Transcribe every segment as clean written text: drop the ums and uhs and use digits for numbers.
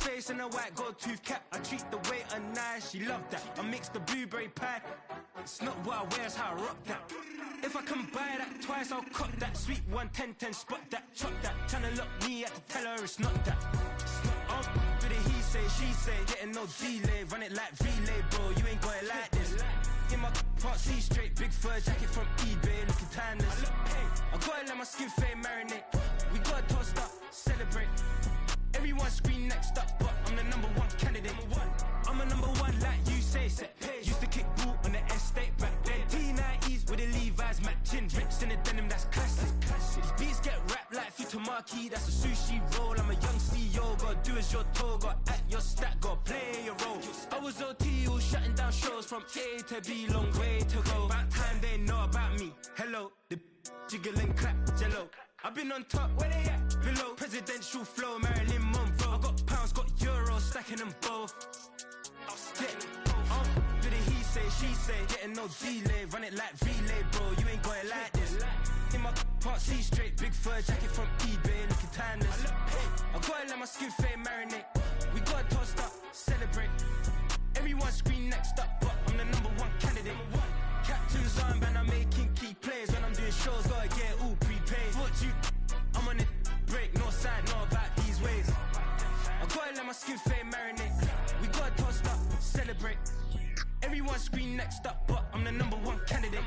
face and a white gold tooth cap. I treat the waiter nice, she loved that. I mix the blueberry pie. It's not what I wear, it's how I rock that. If I can buy that twice, I'll cut that. Sweet 110, spot that, chop that. Tryna lock me at the teller, it's not that. Oh, but he say, she say, getting no delay. Run it like relay, bro, you ain't got it like this. In my part C straight, big fur jacket from eBay, looking timeless. I gotta let my skin fade marinate. We gotta toast up, celebrate. Everyone scream next up, but I'm the number one candidate. I'm a number one like you say, set pace. Used to kick ball on the estate back then. T90s with the Levi's matching. Rips in the denim, that's classic. These beats get wrapped like Futamaki, that's a sushi roll. I'm a young CEO, gotta do as you're told. Gotta act your stat, gotta play your role. I was OT, all shutting down shows from A to B, long way to go. About time they know about me. Hello, the jiggle and clap, jello. I've been on top, where they at? Below, presidential flow, Marilyn Monroe. I got pounds, got euros, stacking them both. Yeah, but he say, she say, getting no delay. Run it like relay, bro, you ain't got it like this. In my part C straight, big fur jacket from eBay, looking timeless. I gotta let my skin fade marinate. We gotta toast up, celebrate. Everyone scream next up, but I'm the number one candidate. Captain's armband, I'm making key plays. When I'm doing shows, gotta get all prepaid. What you, I'm on it, break, no side, know about these ways. I gotta let my skin fade marinate. We gotta toast up, celebrate. Everyone scream next up, but I'm the number one candidate.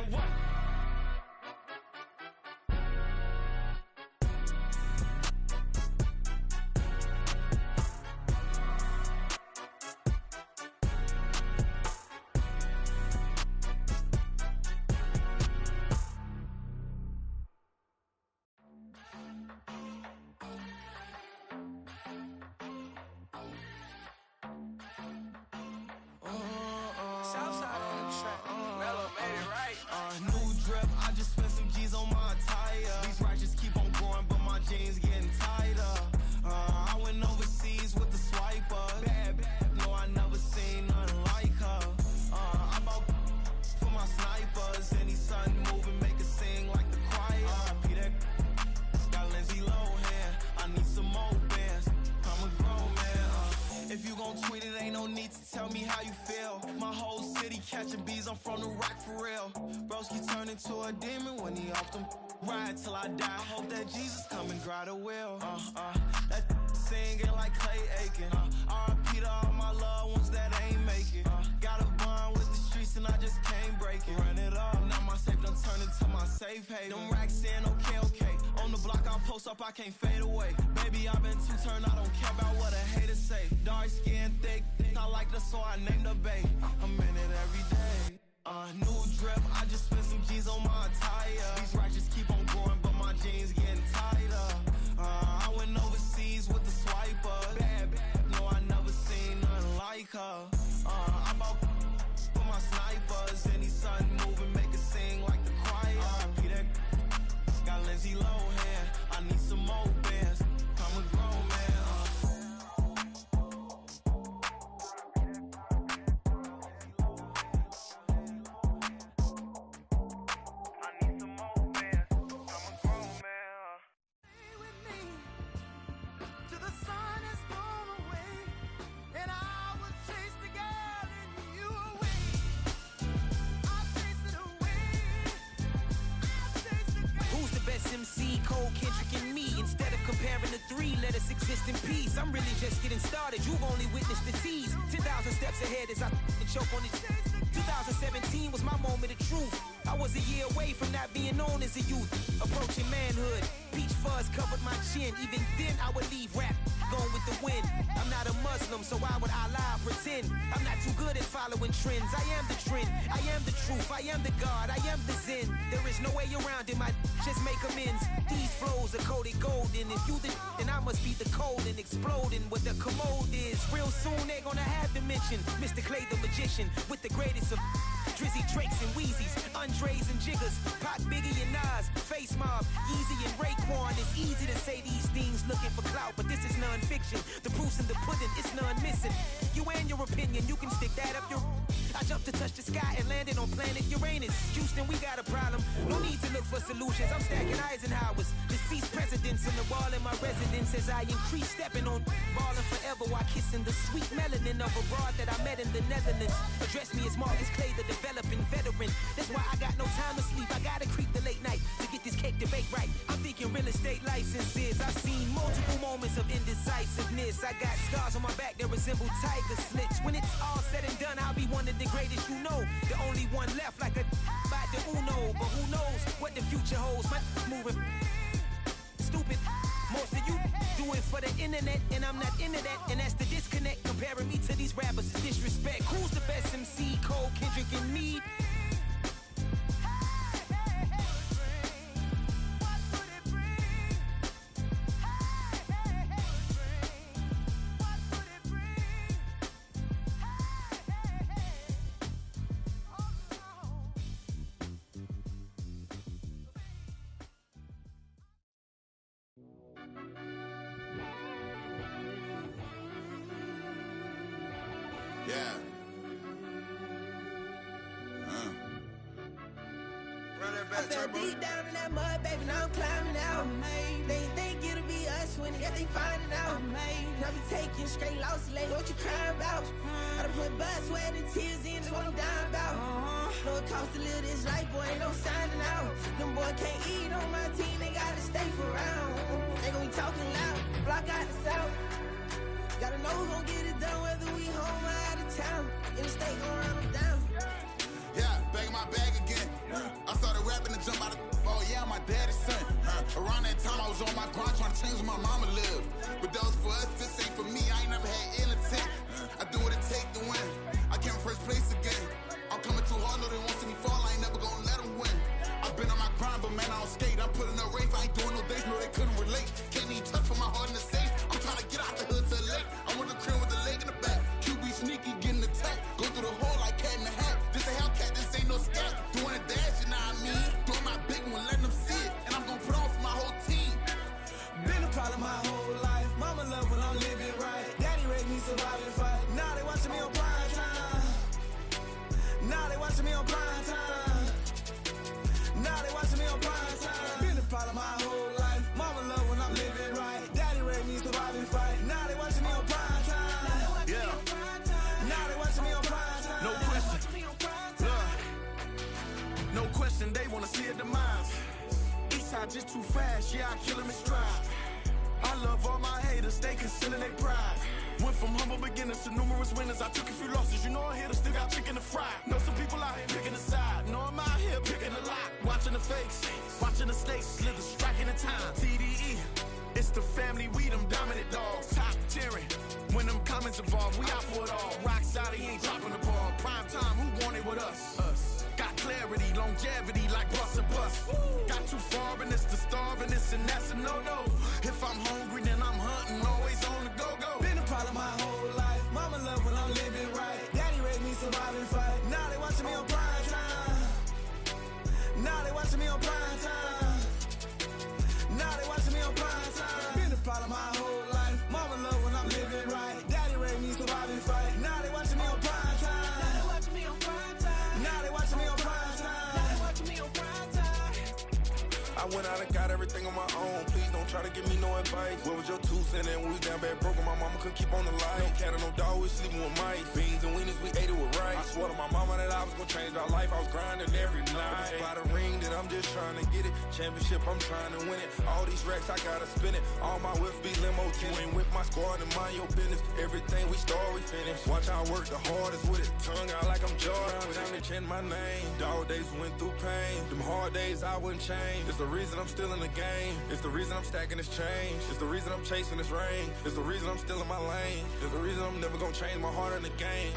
New drip, I just spent some G's on my attire. These righteous keep on going, but my jeans getting tighter. I went overseas with the swiper. Bad, no, I never seen nothing like her. I bought for my snipers. Any son moving, make it sing like the choir. Peter got Lindsay Lohan. I need some more bands. I'm a grown man. If you gon' tweet it, ain't no need to tell me how you feel. My whole city catching bees, I'm from the rock for real. Broski turn into a demon when he off them. Ride till I die. I hope that Jesus come and grab the wheel. That singing like Clay Aiken. R.I.P. to all my loved ones that ain't make it. Got a bond with the streets and I just can't break it. Run it up, now my safe done turn into my safe haven. Them racks in, okay. On the block I post up, I can't fade away. Baby, I've been too turned, I don't care about what a hater say. Dark skin, thick, I like the so I named the bae. I'm in it every day. New drip, I just spent some G's on my attire. These righteous keep on going, but my jeans getting tighter. I went overseas with the swiper. Bad, no, I never seen nothing like her. I bought for my snipers. Any son moving, make it sing like the choir. Peter got Lindsay Lohan. I need some more bands. I'm a grown man. MC, Cole, Kendrick, and me. Instead of comparing the three, let us exist in peace. I'm really just getting started. You've only witnessed the tease. 10,000 steps ahead as I choke on it. 2017 was my moment of truth. I was a year away from not being known as a youth. Approaching manhood. Peach fuzz covered my chin. Even then, I would leave rap going with the wind. I'm not a Muslim, so why would I lie or pretend? I'm not too good at following trends. I am the trend. I am the truth. I am the God. I am the Zen. There is no way around it. My just make amends. These flows are coated golden. If you the then I must be the cold and exploding what the commode is. Real soon they gonna have to mention Mr. Clay the magician with the greatest of Drizzy, Drakes, and Wheezies, Andres and Jiggers, Pac, Biggie, and Nas, Face Mob, Yeezy, and Raekwon. It's easy to say these things looking for clout, but this is non-fiction. The proof proof's in the pudding, it's none missing. You and your opinion, you can stick that up your... I jumped to touch the sky and landed on planet Uranus. Houston, we got a problem. No need to look for solutions. I'm stacking Eisenhowers. Deceased presidents in the wall in my residence as I increase stepping on ballin' forever while kissing the sweet melanin of a broad that I met in the Netherlands. Address me as Marcus Clay, the developing veteran. That's why I got no time to sleep. I gotta creep the late night to get this cake debate right. I'm thinking real estate licenses. I've seen multiple moments of indecisiveness. I got scars on my back that resemble tiger slits. When it's all said and done, I'll be one of the greatest you know. The only one left like a by the Uno. But who knows what the future holds? My moving stupid. Most of you do it for the internet, and I'm not into that. And that's the disconnect. Comparing me to these rappers is disrespect. Who's the best MC? Cole, Kendrick, and me? Yeah. Run that back, I fell Turbo. deep down in that mud, baby, now I'm climbing out. They think it'll be us when they got they finding out. I be taking straight losses, like what you crying about? I done put blood, sweat, and tears in, that's what I'm dying about. Know it costs to live this life, boy, ain't no signing out. Them boy can't eat on my team, they gotta stay for round. They gon' be talking loud, block out the south. Gotta know who gon' get it done, whether we home or out of town. In the state gon' run them down. Yeah, back in my bag again. I started rapping to jump out of. Oh yeah, I'm my daddy's son. Around that time I was on my grind trying to change where my mama lived. But that was for us, this ain't for me. I ain't never had ill intent. I do what it take to win. I came first place again. I'm coming too hard, no they won't see me fall. I ain't never gonna let them win. I've been on my grind, but man I don't skate. I'm putting up race, I ain't doing no days, no they couldn't relate. Can't even touch for my heart in the safe. I'm trying to get out the hood to the lake. I'm with the crib with the leg in the back. QB sneaky, getting attacked. Go through the hole like cat in the hat. This a Hellcat, this ain't no scat. Doing a dash, you know what I mean? Doing my big one, letting them see it. And I'm gonna put on for my whole team. Been a problem my whole life. Mama love when I'm living right. Daddy raised me surviving fight. Now they watching me on prime time. Now they watching me on prime time. Now they watching me on prime time. Been a problem my whole life. Mama love when I'm living right. Daddy raised me surviving fight. Now they watching me on prime time. Yeah, Now they watching me on prime time. no question. No question, they wanna see a demise. Eastside just too fast, yeah, I kill 'em in stride. I love all my haters, they concealing their pride. Went from humble beginners to numerous winners. I took a few losses, you know I'm here to still got chicken to fry. Know some people out here picking a side. Know I'm out here picking a lot. Watching the fakes, watching the snakes slither, striking the time. TDE, it's the family, we them dominant dogs. Top tiering, when them comments involved, we out for it all. Rock side, he ain't dropping the ball. Prime time, who want it with us? Got clarity, longevity, like bust and bust. Got too far and it's the starving, this and that's a no-no. If I'm hungry, then I'm hunting, always on the go-go. Been a problem my whole life. Mama love when I'm living right. Daddy raised me surviving fight. Now they watching me on prime time. Now they watching me on prime time. Now they watching me on prime time. Been a problem my whole life. Mama love when I'm living right. Daddy raised me surviving fight. Now they watching me on prime time. Now they watching me on prime time. Now they watching me on prime time. Now they watching me on prime time. I went out and got everything on my own. Please don't try to give me no advice. What was your 2 cents? And we was down bad broke and my mama couldn't keep on the light. No cat or no dog, we sleeping with mice. Beans and weenies, we ate it with rice. I swore to my mama that I was gonna change our life. I was grinding every night. By the ring that I'm just trying to get it. Championship, I'm trying to win it. All these racks, I gotta spin it. All my whips be limo tinted. With my squad and mind your business. Everything we start, we finish. Watch how I work the hardest with it. Tongue out like I'm Jordan. Down to chant my name. Dog days went through pain. Them hard days I wouldn't change. It's the reason I'm still in the game. It's the reason I'm stacking this change. It's the reason I'm chasing this rain. It's the reason I'm still in my lane. It's the reason I'm never gonna change my heart in the game.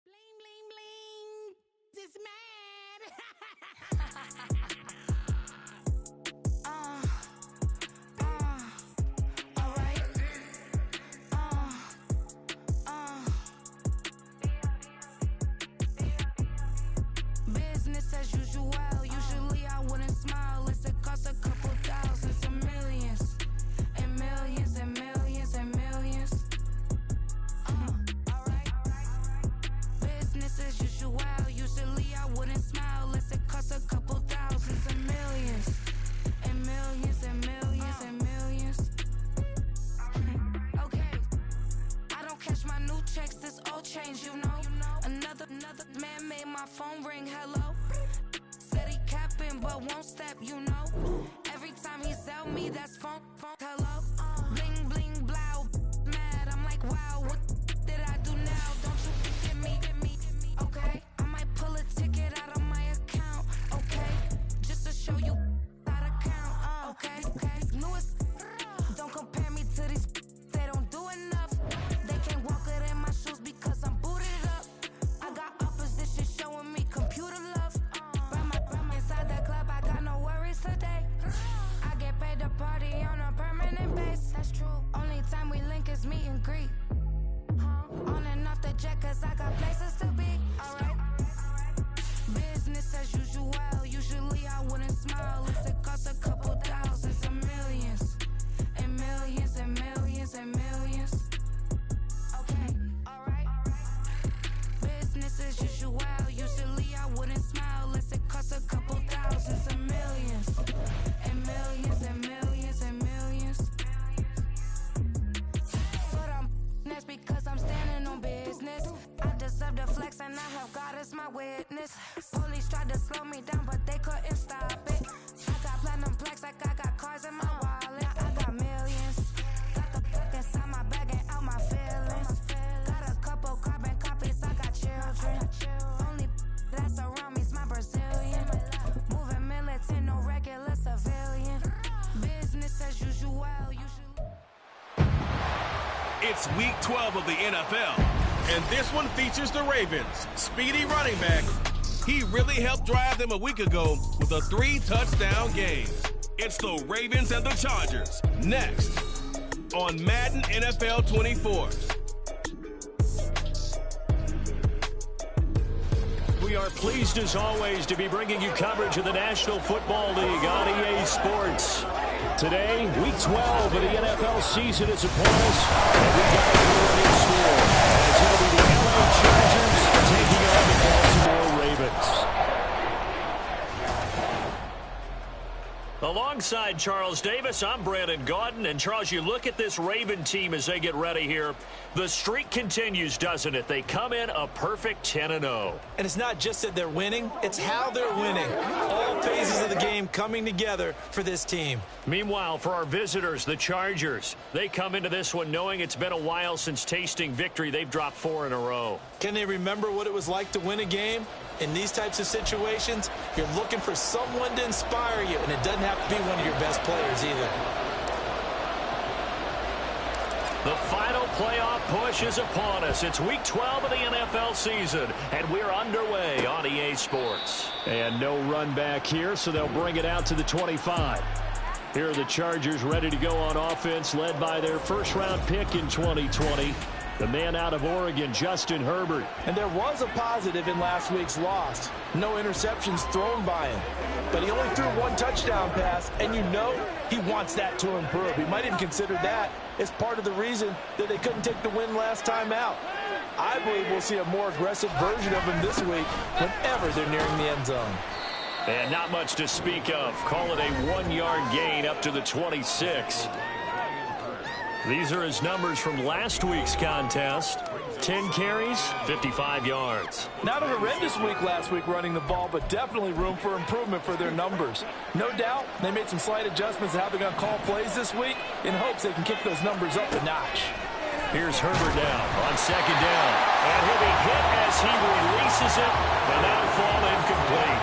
Bling, bling, bling. This man. phone ring, hello. Said he capping, but won't step, you know. Every time he sell me, that's phone, hello. Bling, bling, blow, mad. I'm like, wow, what did I do now? Don't you get me, okay? I might pull a ticket out of my account, okay? Just to show you how to count, okay? Newest, don't compare me to these, they don't do enough. They can't walk it in my shoes because I'm booted up. I got opposition showing me computer love. Inside the club, I got no worries today. I get paid to party on a permanent base. That's true. Only time we link is meet and greet. On and off the jet, cause I got places to be. Alright. Business as usual. Usually I wouldn't smile if it cost a couple thousands and millions. And millions and millions and millions. Okay, alright. Business as usual. Usually I wouldn't smile unless it cost a couple thousands and millions. And millions and millions and millions. But that's because I'm standing on business. I deserve the flex and I have God as my witness. Police tried to slow me down but they couldn't stop it. I got platinum plaques like I got cars in my wallet. I got millions. Got the fuck inside my bag and out my feelings. Got a couple carbon copies, I got children. Only that's around me's my Brazilian. Moving militant, no regular civilian. Business as usual. It's week 12 of the NFL, and this one features the Ravens' speedy running back. He really helped drive them a week ago with a 3-touchdown game. It's the Ravens and the Chargers, next on Madden NFL 24. We are pleased as always to be bringing you coverage of the National Football League on EA Sports. Today, week 12 of the NFL season is upon us, and we got a new score. It's going to be the LA Chargers taking on the Baltimore Ravens. Alongside Charles Davis, I'm Brandon Gaudin. And Charles, you look at this Raven team as they get ready here. The streak continues, doesn't it? They come in a perfect 10-0. And it's not just that they're winning, it's how they're winning. All phases of the game coming together for this team. Meanwhile, for our visitors, the Chargers, they come into this one knowing it's been a while since tasting victory. They've dropped 4 in a row. Can they remember what it was like to win a game? In these types of situations, you're looking for someone to inspire you, and it doesn't have to be one of your best players either. The final playoff push is upon us. It's week 12 of the NFL season, and we're underway on EA Sports. And no run back here, so they'll bring it out to the 25. Here are the Chargers ready to go on offense, led by their first-round pick in 2020. The man out of Oregon, Justin Herbert. And there was a positive in last week's loss. No interceptions thrown by him. But he only threw 1 touchdown pass, and you know he wants that to improve. He might even consider that as part of the reason that they couldn't take the win last time out. I believe we'll see a more aggressive version of him this week whenever they're nearing the end zone. And not much to speak of. Call it a 1-yard gain up to the 26. These are his numbers from last week's contest. 10 carries, 55 yards. Not a horrendous week last week running the ball, but definitely room for improvement for their numbers. No doubt they made some slight adjustments to how they're going to call plays this week in hopes they can kick those numbers up a notch. Here's Herbert now on second down. And he'll be hit as he releases it, and that'll fall incomplete.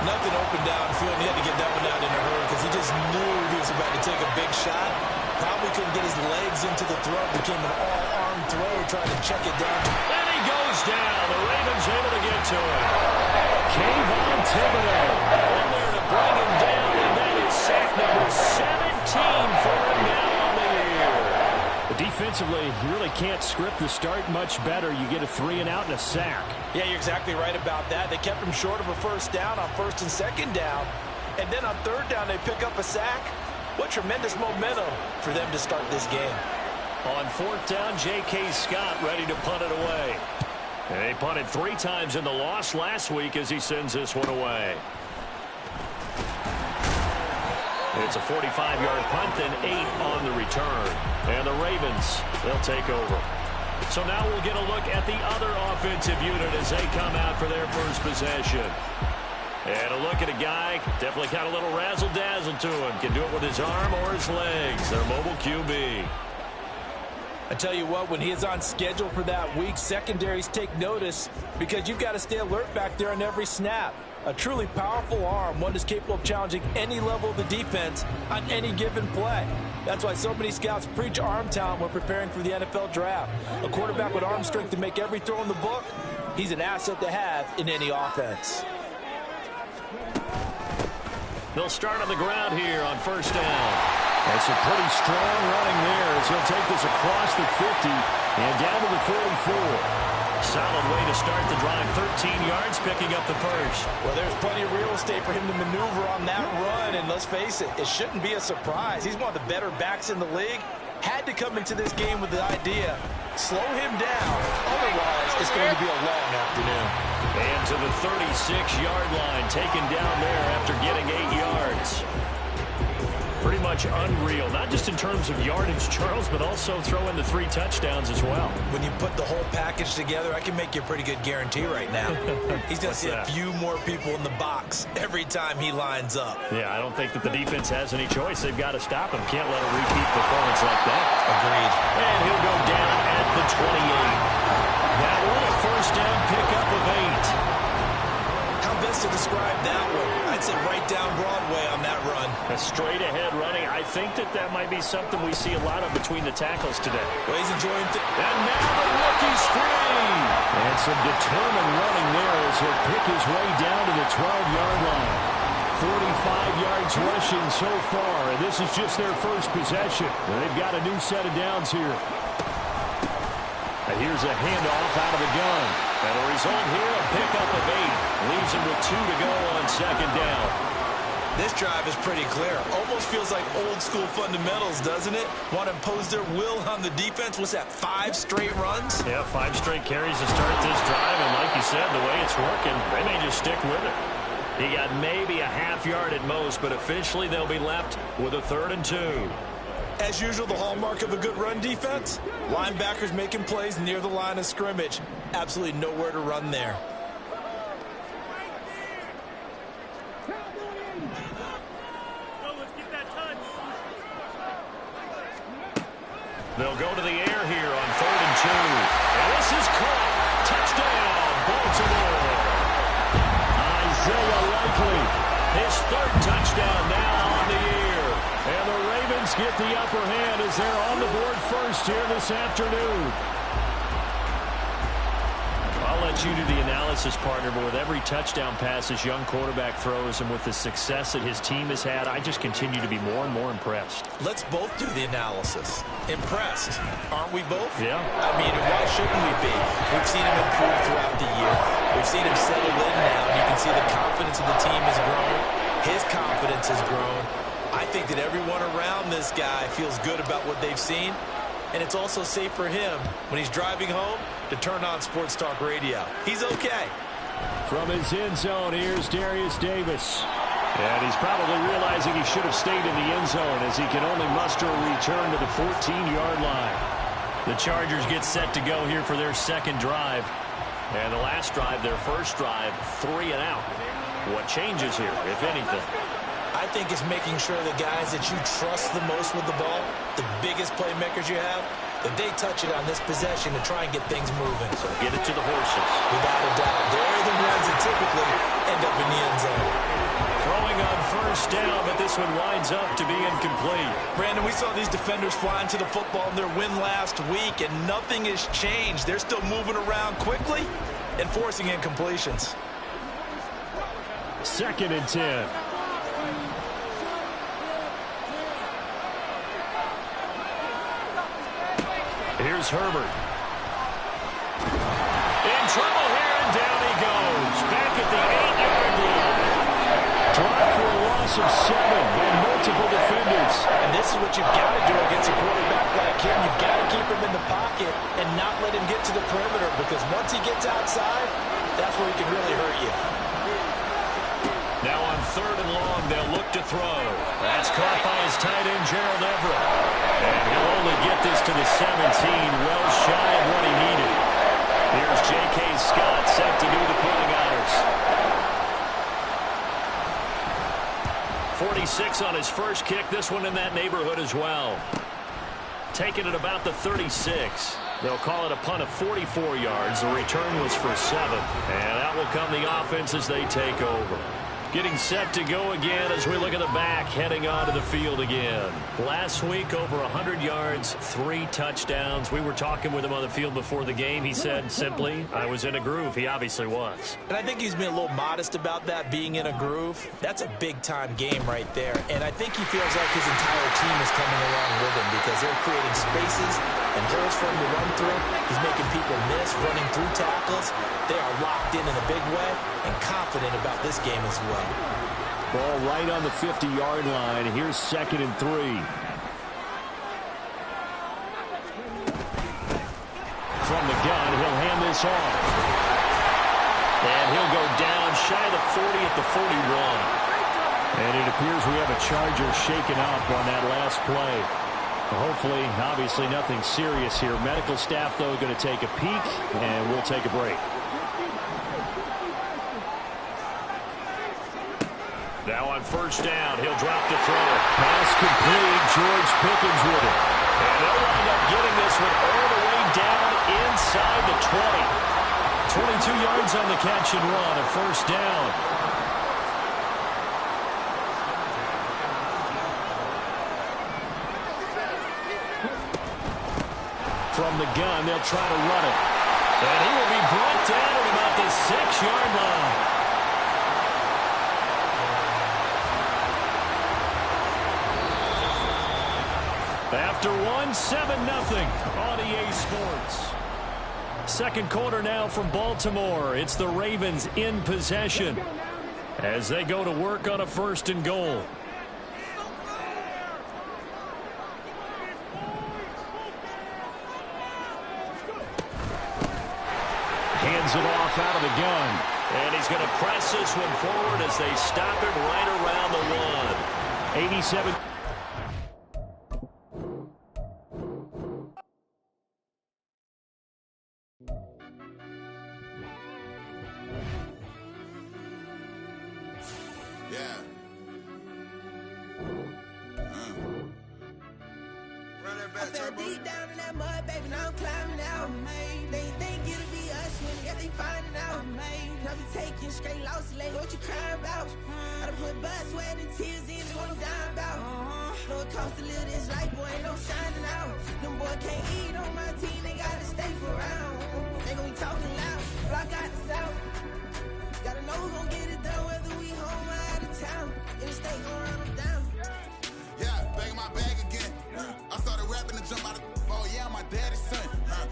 Nothing open downfield. He had to get that one out in a hurry because he just knew he was about to take a big shot. Probably couldn't get his legs into the throw. Became an all-arm throw trying to check it down. And he goes down. The Ravens able to get to him. Kayvon Thibodeau in there to bring him down, and that is sack number 17 for him now on the year. But defensively, you really can't script the start much better. You get a 3-and-out and a sack. Yeah, you're exactly right about that. They kept him short of a first down on first and second down. And then on third down, they pick up a sack. What tremendous momentum for them to start this game. On fourth down, J.K. Scott ready to punt it away. And they punted 3 times in the loss last week as he sends this one away. It's a 45-yard punt, then 8 on the return. And the Ravens, they'll take over. So now we'll get a look at the other offensive unit as they come out for their first possession. And a look at a guy, definitely got a little razzle-dazzle to him. Can do it with his arm or his legs. Their mobile QB. I tell you what, when he is on schedule for that week, secondaries take notice because you've got to stay alert back there on every snap. A truly powerful arm, one that's capable of challenging any level of the defense on any given play. That's why so many scouts preach arm talent when preparing for the NFL draft. A quarterback with arm strength to make every throw in the book, he's an asset to have in any offense. They'll start on the ground here on first down. That's a pretty strong running there as he'll take this across the 50 and down to the 44. Solid way to start the drive. 13 yards, picking up the first. Well, there's plenty of real estate for him to maneuver on that run, and let's face it, it shouldn't be a surprise. He's one of the better backs in the league. Had to come into this game with the idea, slow him down. Otherwise, it's going to be a long afternoon. And to the 36-yard line, taken down there after getting 8 yards. Pretty much unreal, not just in terms of yardage, Charles, but also throw in the 3 touchdowns as well. When you put the whole package together, I can make you a pretty good guarantee right now. He's going to see a few more people in the box every time he lines up. Yeah, I don't think that the defense has any choice. They've got to stop him. Can't let a repeat performance like that. Agreed. And he'll go down at the 28. That one, a first down pickup of 8. How best to describe that one? I'd say right down Broadway on that run. A straight ahead running. I think that might be something we see a lot of between the tackles today. Well, he's enjoying and now the rookie screen. And some determined running there as he'll pick his way down to the 12-yard line. 45 yards rushing so far, and this is just their first possession. And they've got a new set of downs here. And here's a handoff out of the gun. And the result here, a pickup of 8. Leaves him with 2 to go on second down. This drive is pretty clear. Almost feels like old school fundamentals, doesn't it? Want to impose their will on the defense. What's that, 5 straight runs? Yeah, 5 straight carries to start this drive. And like you said, the way it's working, they may just stick with it. He got maybe a half yard at most, but officially they'll be left with a 3rd and 2. As usual, the hallmark of a good run defense, linebackers making plays near the line of scrimmage. Absolutely nowhere to run there. They'll go to the air here on 3rd and 2. And this is caught. Touchdown, Baltimore. Isaiah Likely, his 3rd touchdown now on the year. And the Ravens get the upper hand as they're on the board first here this afternoon. I'll let you do the analysis, partner, but with every touchdown pass this young quarterback throws and with the success that his team has had, I just continue to be more and more impressed. Let's both do the analysis. Impressed, aren't we both? Yeah. I mean, why shouldn't we be? We've seen him improve throughout the year. We've seen him settle in now. You can see the confidence of the team has grown. His confidence has grown. I think that everyone around this guy feels good about what they've seen. And it's also safe for him when he's driving home to turn on Sports Talk Radio. He's okay. From his end zone, here's Darius Davis. And he's probably realizing he should have stayed in the end zone as he can only muster a return to the 14-yard line. The Chargers get set to go here for their 2nd drive. And the last drive, their first drive, 3 and out. What changes here, if anything? I think it's making sure the guys that you trust the most with the ball, the biggest playmakers you have, that they touch it on this possession to try and get things moving. So get it to the horses. Without a doubt. They're the ones that typically end up in the end zone. Throwing on first down, but this one winds up to be incomplete. Brandon, we saw these defenders flying to the football in their win last week, and nothing has changed. They're still moving around quickly and forcing incompletions. 2nd and 10. Here's Herbert. In trouble here, and down he goes. Back at the 8-yard line. Drive for a loss of 7 and multiple defenders. And this is what you've got to do against a quarterback like him. You've got to keep him in the pocket and not let him get to the perimeter, because once he gets outside, that's where he can really hurt you. Now on 3rd and long, they'll look to throw. That's caught by his tight end, Gerald Everett. And he'll only get this to the 17, well shy of what he needed. Here's J.K. Scott set to do the punting honors. 46 on his first kick. This one in that neighborhood as well. Taking it about the 36. They'll call it a punt of 44 yards. The return was for 7. And out will come the offense as they take over. Getting set to go again as we look at the back, heading onto the field again. Last week, over 100 yards, 3 touchdowns. We were talking with him on the field before the game. He said simply, I was in a groove. He obviously was. And I think he's been a little modest about that, being in a groove. That's a big-time game right there. And I think he feels like his entire team is coming along with him because they're creating spaces and holes for him to run through. He's making people miss, running through tackles. They are locked in a big way and confident about this game as well. Ball right on the 50-yard line. Here's 2nd and 3. From the gun, he'll hand this off. And he'll go down shy of the 40 at the 41. And it appears we have a Charger shaken up on that last play. Hopefully, obviously nothing serious here. Medical staff, though, going to take a peek, and we'll take a break. Now on 1st down, he'll drop the throw. Pass complete. George Pickens with it. And they'll wind up getting this one all the way down inside the 20. 22 yards on the catch and run, a 1st down. From the gun, they'll try to run it. And he will be brought down at about the 6-yard line. After 1, 7-0 on EA Sports. 2nd quarter now from Baltimore. It's the Ravens in possession as they go to work on a 1st and goal. Hands it off out of the gun. And he's going to press this one forward as they stop him right around the 1. 87. I fell deep down in that mud, baby, now I'm climbing out. They think it'll be us when they finding out. I be taking straight losses, like what you crying about? I done put blood, sweat, and tears in to what I'm dying about. Know it costs to live this life, boy, ain't no shining out. Them boy can't eat on my team, they gotta stay for round. They gon' be talking loud, but I got the south. Gotta know who's gon' get it done, whether we home or out of town. In the state, gon' run them down. Yeah, back in my bag again. I started rapping and jump out of oh yeah, my daddy's son.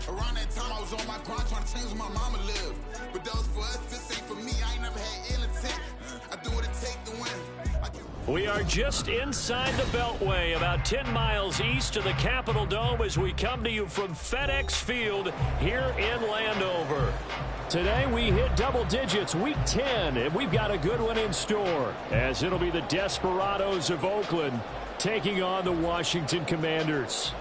Around that time I was on my grind trying to change where my mama lived. But that was for us, this ain't for me. I ain't never had ill intent. I do what it take to win. We are just inside the Beltway, about 10 miles east of the Capitol Dome as we come to you from FedEx Field here in Landover. Today we hit double digits, week 10, and we've got a good one in store as it'll be the Desperados of Oakland taking on the Washington Commanders.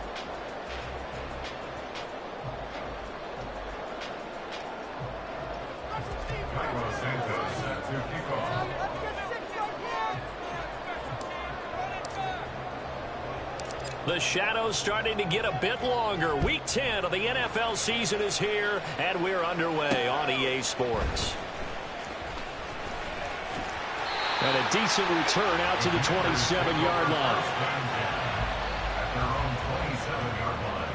The shadows starting to get a bit longer. Week 10 of the NFL season is here, and we're underway on EA Sports. And a decent return out to the 27-yard line. At their own 27-yard line.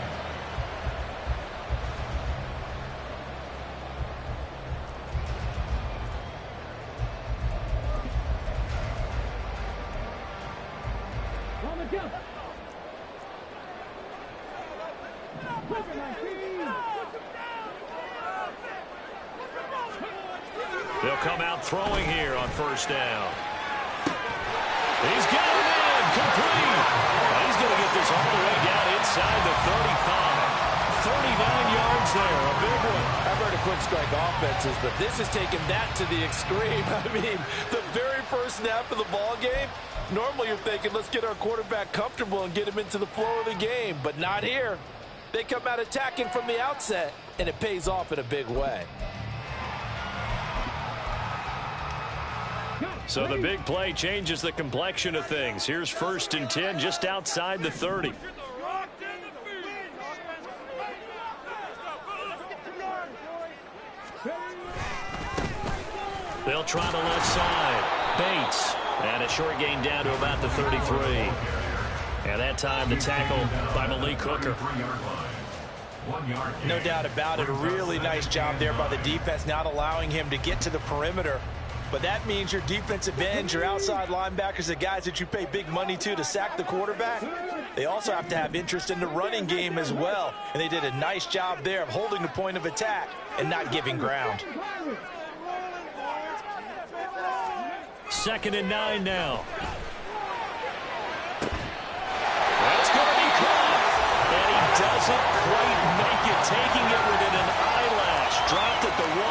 They'll come out throwing here on 1st down. He's got him in, complete. He's going to get this all the way down inside the 35. 39 yards there, a big one. I've heard of quick strike offenses, but this has taken that to the extreme. I mean, the very first snap of the ball game, normally you're thinking, let's get our quarterback comfortable and get him into the flow of the game, but not here. They come out attacking from the outset, and it pays off in a big way. So the big play changes the complexion of things. Here's 1st and 10 just outside the 30. They'll try the left side. Bates. And a short gain down to about the 33. And that time the tackle by Malik Hooker. No doubt about it. A really nice job there by the defense, not allowing him to get to the perimeter. But that means your defensive ends, your outside linebackers, the guys that you pay big money to sack the quarterback, they also have to have interest in the running game as well. And they did a nice job there of holding the point of attack and not giving ground. 2nd and 9 now. That's going to be caught. And he doesn't quite make it, taking it within an eyelash. Dropped at the 1.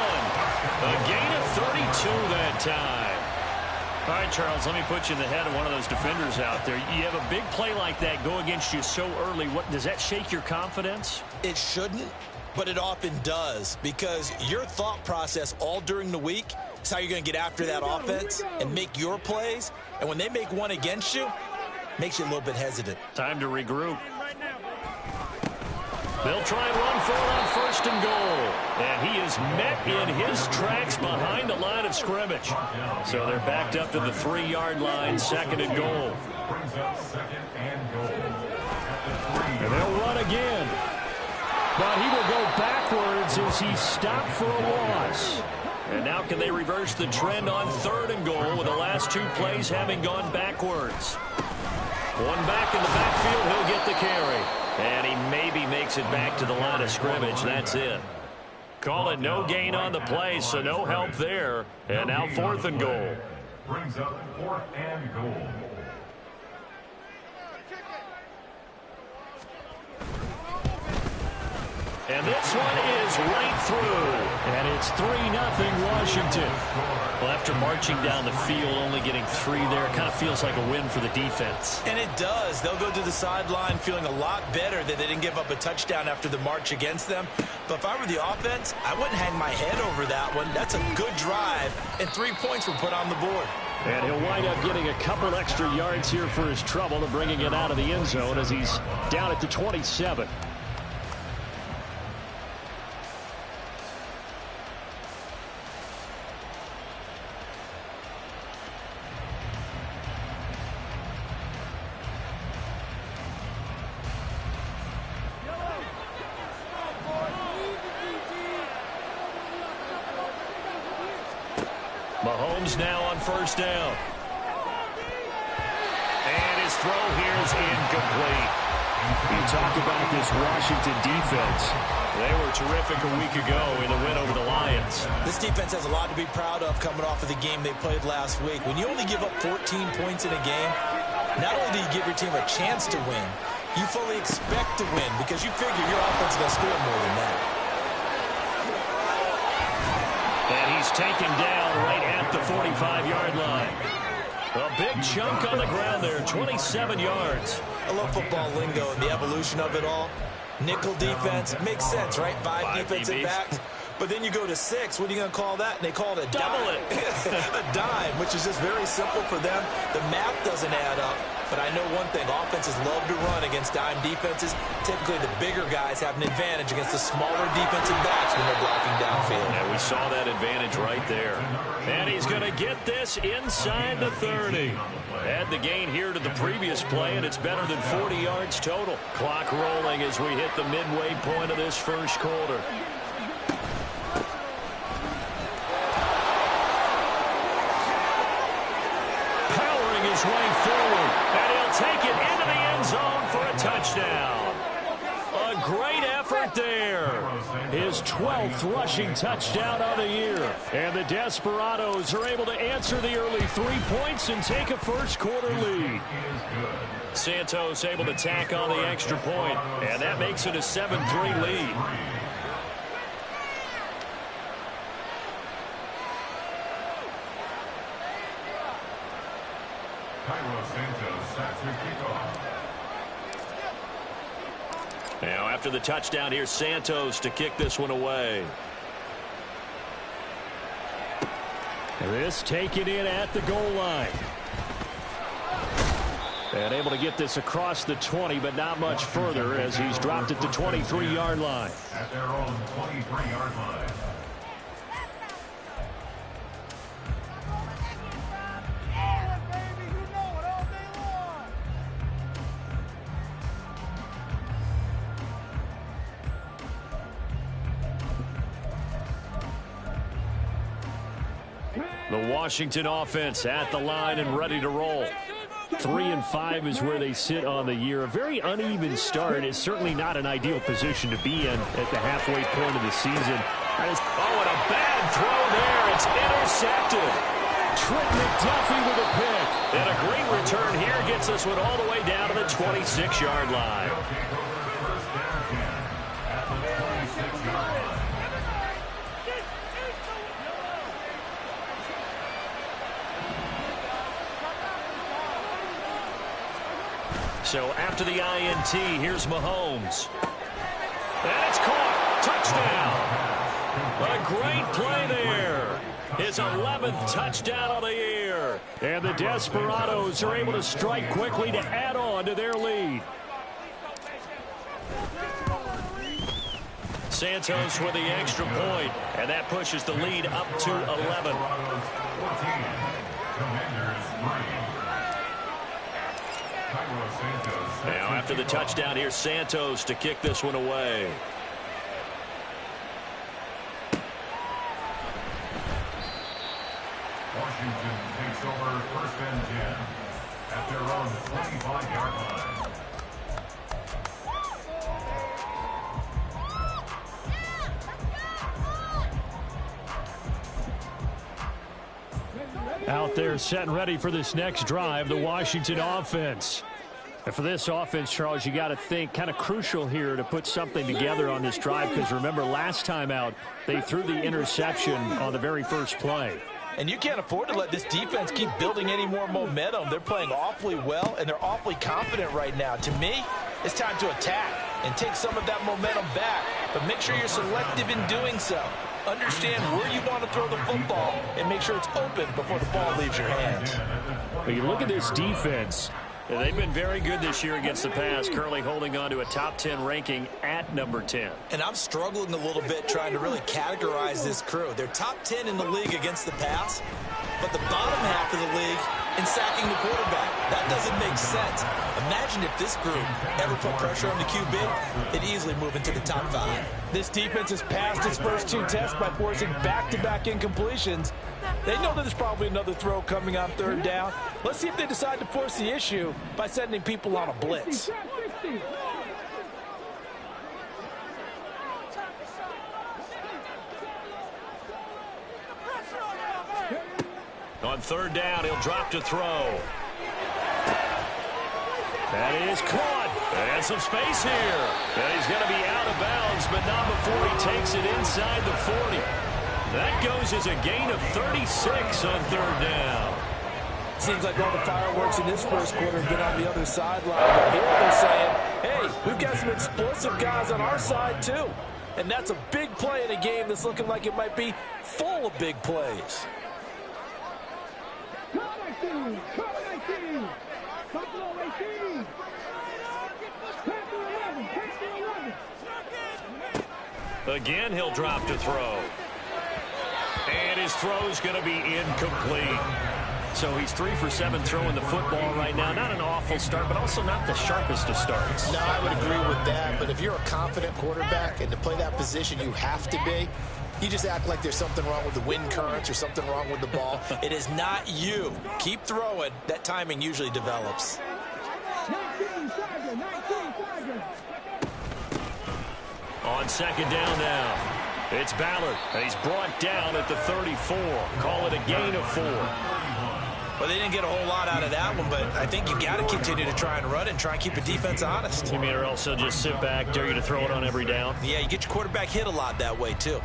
A gain of 32 that time. All right, Charles, let me put you in the head of one of those defenders out there. You have a big play like that go against you so early. What does that shake your confidence? It shouldn't, but it often does, because your thought process all during the week is how you're going to get after that offense and make your plays. And when they make one against you, it makes you a little bit hesitant. Time to regroup. They'll try and run for it on 1st and goal. And he is met in his tracks behind the line of scrimmage. So they're backed up to the 3-yard line, 2nd and goal. And they'll run again. But he will go backwards as he stopped for a loss. And now can they reverse the trend on 3rd and goal with the last 2 plays having gone backwards? One back in the backfield, he'll get the carry. And he maybe makes it back to the line of scrimmage. That's it. Call it no gain on the play, so no help there. And now 4th and goal. Brings up 4th and goal. And this one is right through. And it's 3-0 Washington. Well, after marching down the field, only getting 3 there, it kind of feels like a win for the defense. And it does. They'll go to the sideline feeling a lot better that they didn't give up a touchdown after the march against them. But if I were the offense, I wouldn't hang my head over that one. That's a good drive, and 3 points were put on the board. And he'll wind up getting a couple extra yards here for his trouble and bringing it out of the end zone as he's down at the 27. Mahomes now on 1st down. And his throw here is incomplete. You talk about this Washington defense. They were terrific a week ago in the win over the Lions. This defense has a lot to be proud of coming off of the game they played last week. When you only give up 14 points in a game, not only do you give your team a chance to win, you fully expect to win because you figure your offense is going to score more than that. And he's taken down right at the 45-yard line. A big chunk on the ground there, 27 yards. I love football lingo and the evolution of it all. Nickel defense makes sense, right? 5 defensive backs. But then you go to 6. What are you going to call that? And they call it a double dime. A dime, which is just very simple for them. The math doesn't add up. But I know one thing. Offenses love to run against dime defenses. Typically, the bigger guys have an advantage against the smaller defensive backs when they're blocking downfield. And we saw that advantage right there. And he's going to get this inside the 30. Add the gain here to the previous play, and it's better than 40 yards total. Clock rolling as we hit the midway point of this first quarter. His way forward, and he'll take it into the end zone for a touchdown. A great effort effort there. His 12th rushing touchdown on the year. And the Desperados are able to answer the early 3 points and take a first-quarter lead. Santos able to tack on the extra point, and that makes it a 7-3 lead. Now after the touchdown, here's Santos to kick this one away. And this taken in at the goal line. And able to get this across the 20, but not much further as he's dropped at the 23-yard line. At their own 23-yard line. The Washington offense at the line and ready to roll. 3-5 is where they sit on the year. A very uneven start is certainly not an ideal position to be in at the halfway point of the season. And a bad throw there. It's intercepted. Trent McDuffie with a pick. And a great return here gets this one all the way down to the 26-yard line. So after the INT, here's Mahomes. And it's caught. Touchdown. A great play there. His 11th touchdown of the year. And the Desperados are able to strike quickly to add on to their lead. Santos with the extra point, and that pushes the lead up to 11. Now after the touchdown, here's Santos to kick this one away. Washington takes over first and 10 at their own 25-yard line. Out there set and ready for this next drive, the Washington offense. And for this offense, Charles, you got to think kind of crucial here to put something together on this drive, because remember last time out they threw the interception on the very first play. And you can't afford to let this defense keep building any more momentum. They're playing awfully well, and they're awfully confident right now. To me, it's time to attack and take some of that momentum back. But make sure you're selective in doing so. Understand where you want to throw the football and make sure it's open before the ball leaves your hands. But you look at this defense. They've been very good this year against the pass, currently holding on to a top 10 ranking at number 10. And I'm struggling a little bit trying to really categorize this crew. They're top 10 in the league against the pass, but the bottom half of the league in sacking the quarterback. That doesn't make sense. Imagine if this group ever put pressure on the QB, it'd easily move into the top 5. This defense has passed its first 2 tests by forcing back-to-back incompletions. They know that there's probably another throw coming on third down. Let's see if they decide to force the issue by sending people on a blitz. On third down, he'll drop to throw. That is caught. And some space here. And he's going to be out of bounds, but not before he takes it inside the 40. That goes as a gain of 36 on third down. Seems like all the fireworks in this first quarter have been on the other sideline. But here they're saying, hey, we've got some explosive guys on our side too. And that's a big play in a game that's looking like it might be full of big plays. Again, he'll drop to throw. And his throw's going to be incomplete. So he's 3 for 7 throwing the football right now. Not an awful start, but also not the sharpest of starts. No, I would agree with that. But if you're a confident quarterback and to play that position you have to be, you just act like there's something wrong with the wind currents or something wrong with the ball. It is not you. Keep throwing. That timing usually develops. On second down now. It's Ballard, and he's brought down at the 34. Call it a gain of 4. Well, they didn't get a whole lot out of that one, but I think you got to continue to try and run and try and keep the defense honest. You mean, or else they'll just sit back, dare you to throw it on every down? Yeah, you get your quarterback hit a lot that way, too.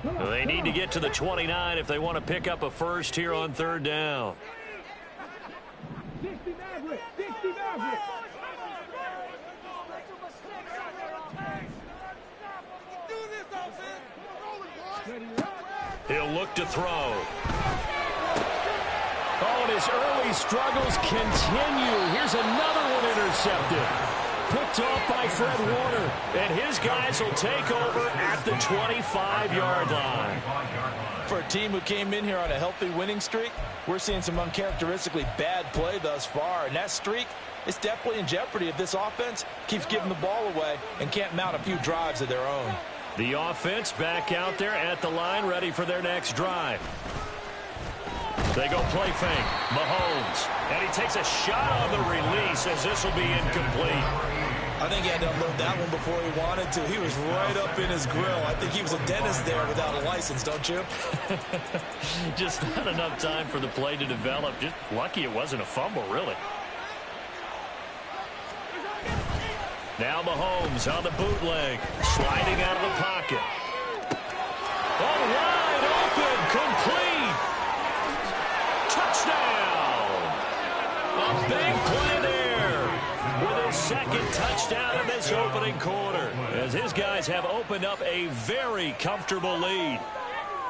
They need to get to the 29 if they want to pick up a first here on third down. He'll look to throw. Oh, and his early struggles continue. Here's another one intercepted. Picked off by Fred Warner. And his guys will take over at the 25-yard line. For a team who came in here on a healthy winning streak, we're seeing some uncharacteristically bad play thus far. And that streak is definitely in jeopardy if this offense keeps giving the ball away and can't mount a few drives of their own. The offense back out there at the line, ready for their next drive. They go play fake. Mahomes. And he takes a shot on the release as this will be incomplete. I think he had to unload that one before he wanted to. He was right up in his grill. I think he was a dentist there without a license, don't you? Just not enough time for the play to develop. Just lucky it wasn't a fumble, really. Now Mahomes on the bootleg, sliding out of the pocket. Oh, wide open, complete. Touchdown. A big play there with his second touchdown in this opening quarter, as his guys have opened up a very comfortable lead.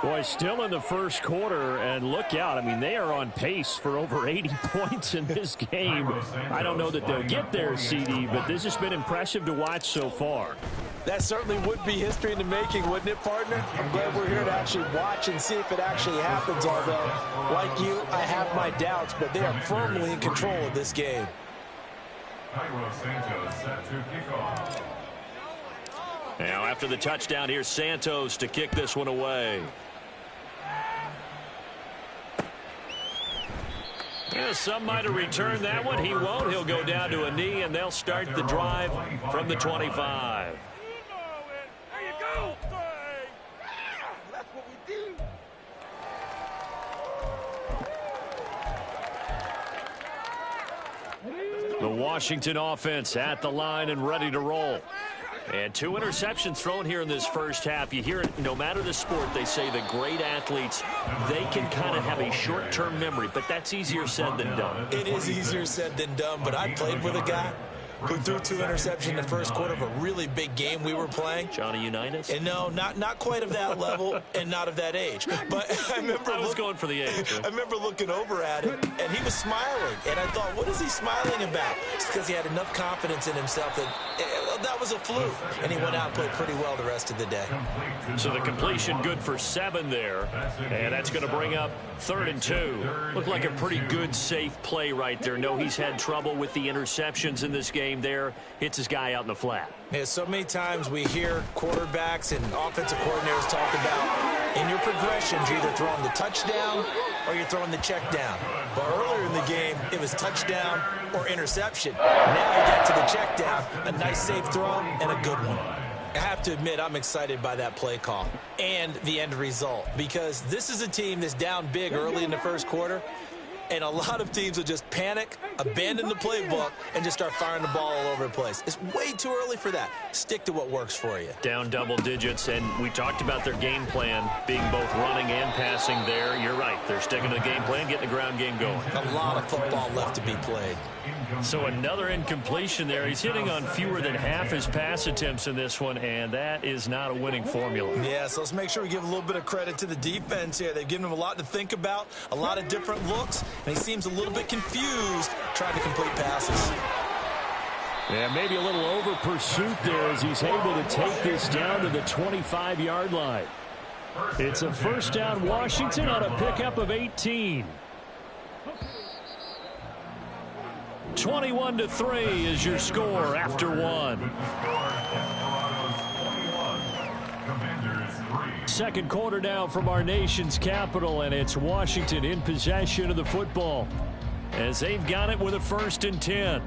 Boy, still in the first quarter, and look out. I mean, they are on pace for over 80 points in this game. I don't know that they'll get there, CD, but this has been impressive to watch so far. That certainly would be history in the making, wouldn't it, partner? I'm glad we're here to actually watch and see if it actually happens, although, like you, I have my doubts, but they are firmly in control of this game. Now, after the touchdown, here's Santos to kick this one away. Yeah, some might have returned that one. He won't. He'll go down to a knee, and they'll start the drive from the 25. There you go. That's what we do. The Washington offense at the line and ready to roll. And 2 interceptions thrown here in this first half. You hear it, no matter the sport, they say the great athletes, they can kind of have a short-term memory, but that's easier said than done. It is easier said than done, but I played with a guy who threw 2 interceptions in the first quarter of a really big game we were playing. Johnny Unitas? And no, not quite of that level and not of that age. But I remember I was going for the age. I remember looking over at him, and he was smiling. And I thought, what is he smiling about? It's because he had enough confidence in himself that that was a fluke. And he went out and played pretty well the rest of the day. So the completion good for 7 there. And that's going to bring up 3rd and 2. Looked like a pretty good, safe play right there. No, he's had trouble with the interceptions in this game there. Hits his guy out in the flat. Yeah, so many times we hear quarterbacks and offensive coordinators talk about in your progressions, you're either throwing the touchdown or you're throwing the check down. But earlier in the game, it was touchdown or interception. Now you get to the check down, a nice safe throw and a good one. I have to admit, I'm excited by that play call and the end result, because this is a team that's down big early in the first quarter, and a lot of teams will just panic, abandon the playbook, and just start firing the ball all over the place. It's way too early for that. Stick to what works for you. Down double digits, and we talked about their game plan being both running and passing there. You're right. They're sticking to the game plan, getting the ground game going. A lot of football left to be played. So another incompletion there. He's hitting on fewer than half his pass attempts in this one, and that is not a winning formula. Yeah, so let's make sure we give a little bit of credit to the defense here. They've given him a lot to think about, a lot of different looks, and he seems a little bit confused trying to complete passes. Yeah, maybe a little over pursuit there as he's able to take this down to the 25-yard line. It's a first down Washington on a pickup of 18. 21-3 is your score after 1. Second quarter now from our nation's capital, and it's Washington in possession of the football as they've got it with a 1st and 10.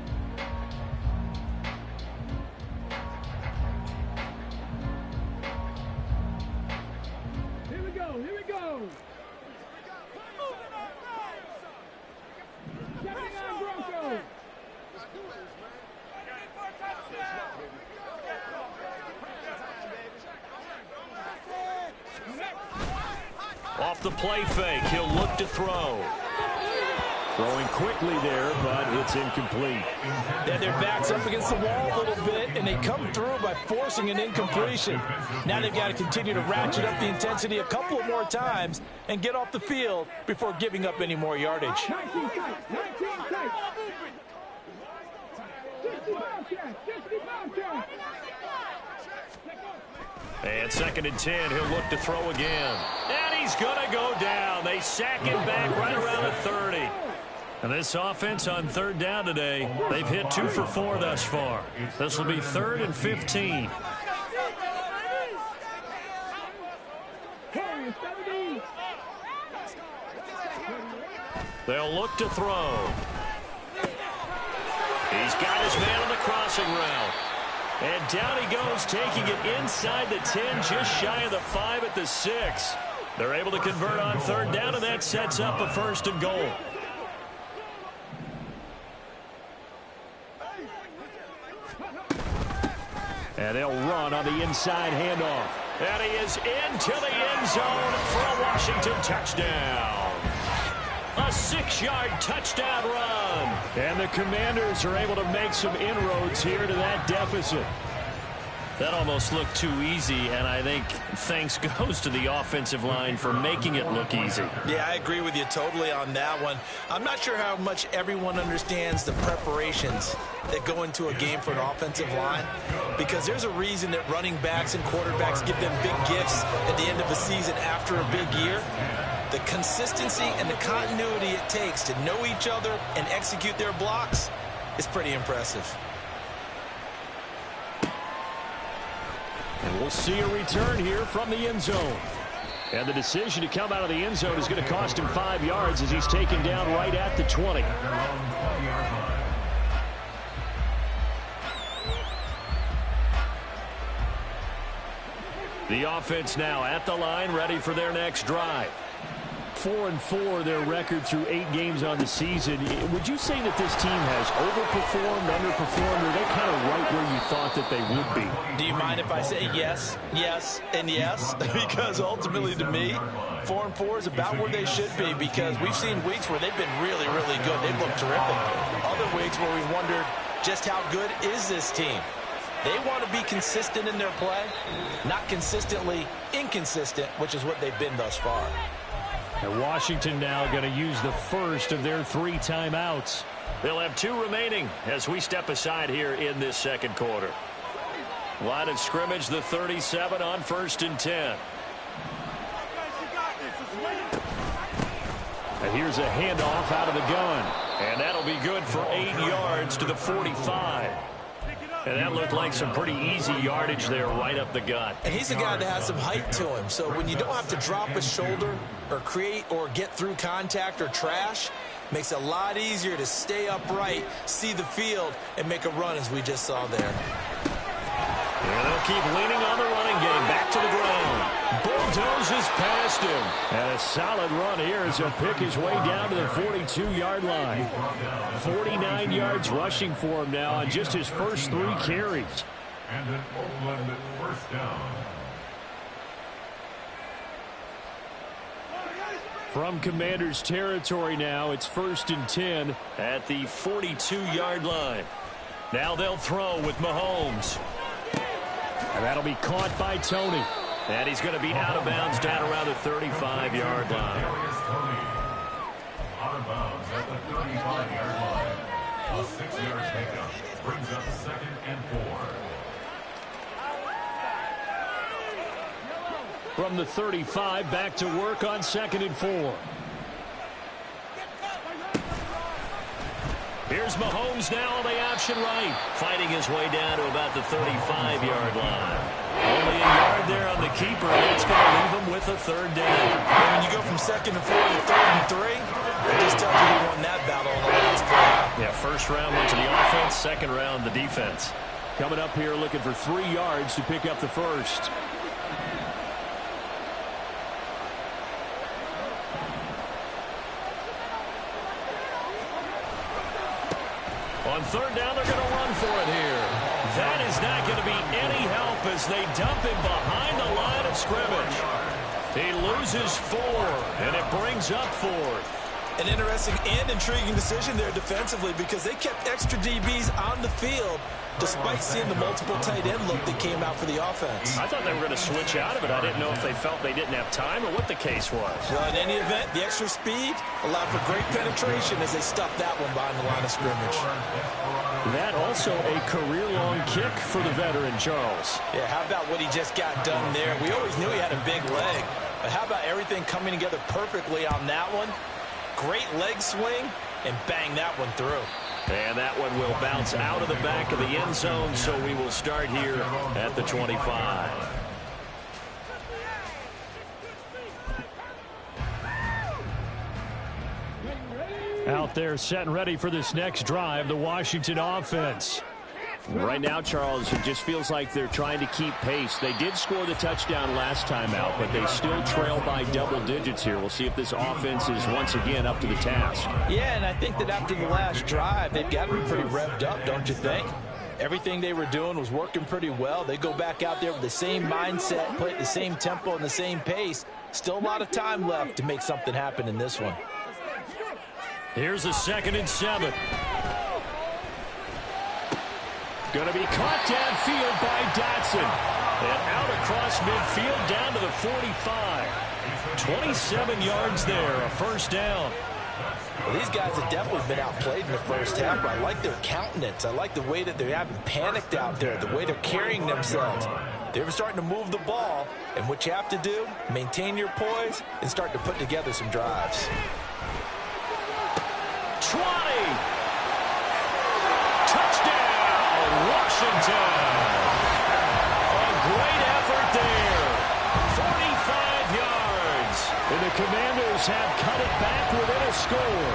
Off the play fake, he'll look to throw. Throwing quickly there, but it's incomplete. Then their back's up against the wall a little bit, and they come through by forcing an incompletion. Now they've got to continue to ratchet up the intensity a couple of more times and get off the field before giving up any more yardage. And 2nd and 10, he'll look to throw again. And he's going to go down. They sack him back right around the 30. And this offense on 3rd down today, they've hit 2 for 4 thus far. This will be 3rd and 15. They'll look to throw. He's got his man on the crossing route. And down he goes, taking it inside the 10, just shy of the 5 at the 6. They're able to convert on 3rd down, and that sets up a 1st and goal. And they'll run on the inside handoff. And he is into the end zone for a Washington touchdown. A 6-yard touchdown run. And the Commanders are able to make some inroads here to that deficit. That almost looked too easy, and I think thanks goes to the offensive line for making it look easy. Yeah, I agree with you totally on that one. I'm not sure how much everyone understands the preparations that go into a game for an offensive line, because there's a reason that running backs and quarterbacks give them big gifts at the end of the season after a big year. The consistency and the continuity it takes to know each other and execute their blocks is pretty impressive. And we'll see a return here from the end zone. And the decision to come out of the end zone is going to cost him 5 yards as he's taken down right at the 20. The offense now at the line, ready for their next drive. 4-4 their record through 8 games on the season. Would you say that this team has overperformed, underperformed, or are they kind of right where you thought that they would be? Do you mind if I say yes, yes, and yes? Because ultimately to me, 4-4 is about where they should be, because we've seen weeks where they've been really, really good. They've looked terrific. Other weeks where we've wondered just how good is this team? They want to be consistent in their play, not consistently inconsistent, which is what they've been thus far. And Washington now going to use the first of their 3 timeouts. They'll have 2 remaining as we step aside here in this second quarter. Line of scrimmage, the 37 on 1st and 10. And here's a handoff out of the gun. And that'll be good for 8 yards to the 45. And that looked like some pretty easy yardage there right up the gut. And he's a guy that has some height to him. So when you don't have to drop his shoulder or create or get through contact or trash, makes it a lot easier to stay upright, see the field, and make a run as we just saw there. And they'll keep leaning on the running game. Back to the ground. Bulldozes past him. And a solid run here as he'll pick his way down to the 42-yard line. 49 yards rushing for him now on just his first 3 carries. And an Oakland 1st down. From Commanders territory now, it's 1st and 10 at the 42-yard line. Now they'll throw with Mahomes. And that'll be caught by Tony. And he's going to be out of bounds down around the 35-yard line. Out of bounds at the 35-yard line. A 6-yard pickup brings up 2nd and 4. From the 35, back to work on 2nd and 4. Here's Mahomes now on the option right, fighting his way down to about the 35-yard line. Only a yard there on the keeper. That's going to leave him with a 3rd down. And when you go from 2nd and 4 to 3rd and 3, it just tells you who won that battle on the last play. Yeah, first round went to the offense, second round the defense. Coming up here looking for 3 yards to pick up the first. On third down, they're going to run for it here. That is not going to be any help as they dump him behind the line of scrimmage. He loses 4, and it brings up 4th. An interesting and intriguing decision there defensively because they kept extra DBs on the field despite seeing the multiple tight end look that came out for the offense. I thought they were going to switch out of it. I didn't know if they felt they didn't have time or what the case was. Well, in any event, the extra speed allowed for great penetration as they stuffed that one behind the line of scrimmage. That also a career-long kick for the veteran, Charles. Yeah, how about what he just got done there? We always knew he had a big leg, but how about everything coming together perfectly on that one? Great leg swing, and bang that one through. And that one will bounce out of the back of the end zone, so we will start here at the 25. Out there set and ready for this next drive, the Washington offense. Right now, Charles, it just feels like they're trying to keep pace. They did score the touchdown last time out, but they still trail by double digits here. We'll see if this offense is once again up to the task. Yeah, and I think that after the last drive, they've got to be pretty revved up, don't you think? Everything they were doing was working pretty well. They go back out there with the same mindset, play at the same tempo and the same pace. Still a lot of time left to make something happen in this one. Here's a 2nd and 7. Going to be caught downfield by Dotson. And out across midfield down to the 45. 27 yards there, a first down. Well, these guys have definitely been outplayed in the first half, but I like their countenance. I like the way that they haven't panicked out there, the way they're carrying themselves. They're starting to move the ball, and what you have to do, maintain your poise and start to put together some drives. 20. Touchdown, Washington. A great effort there. 45 yards. And the Commanders have cut it back within a score.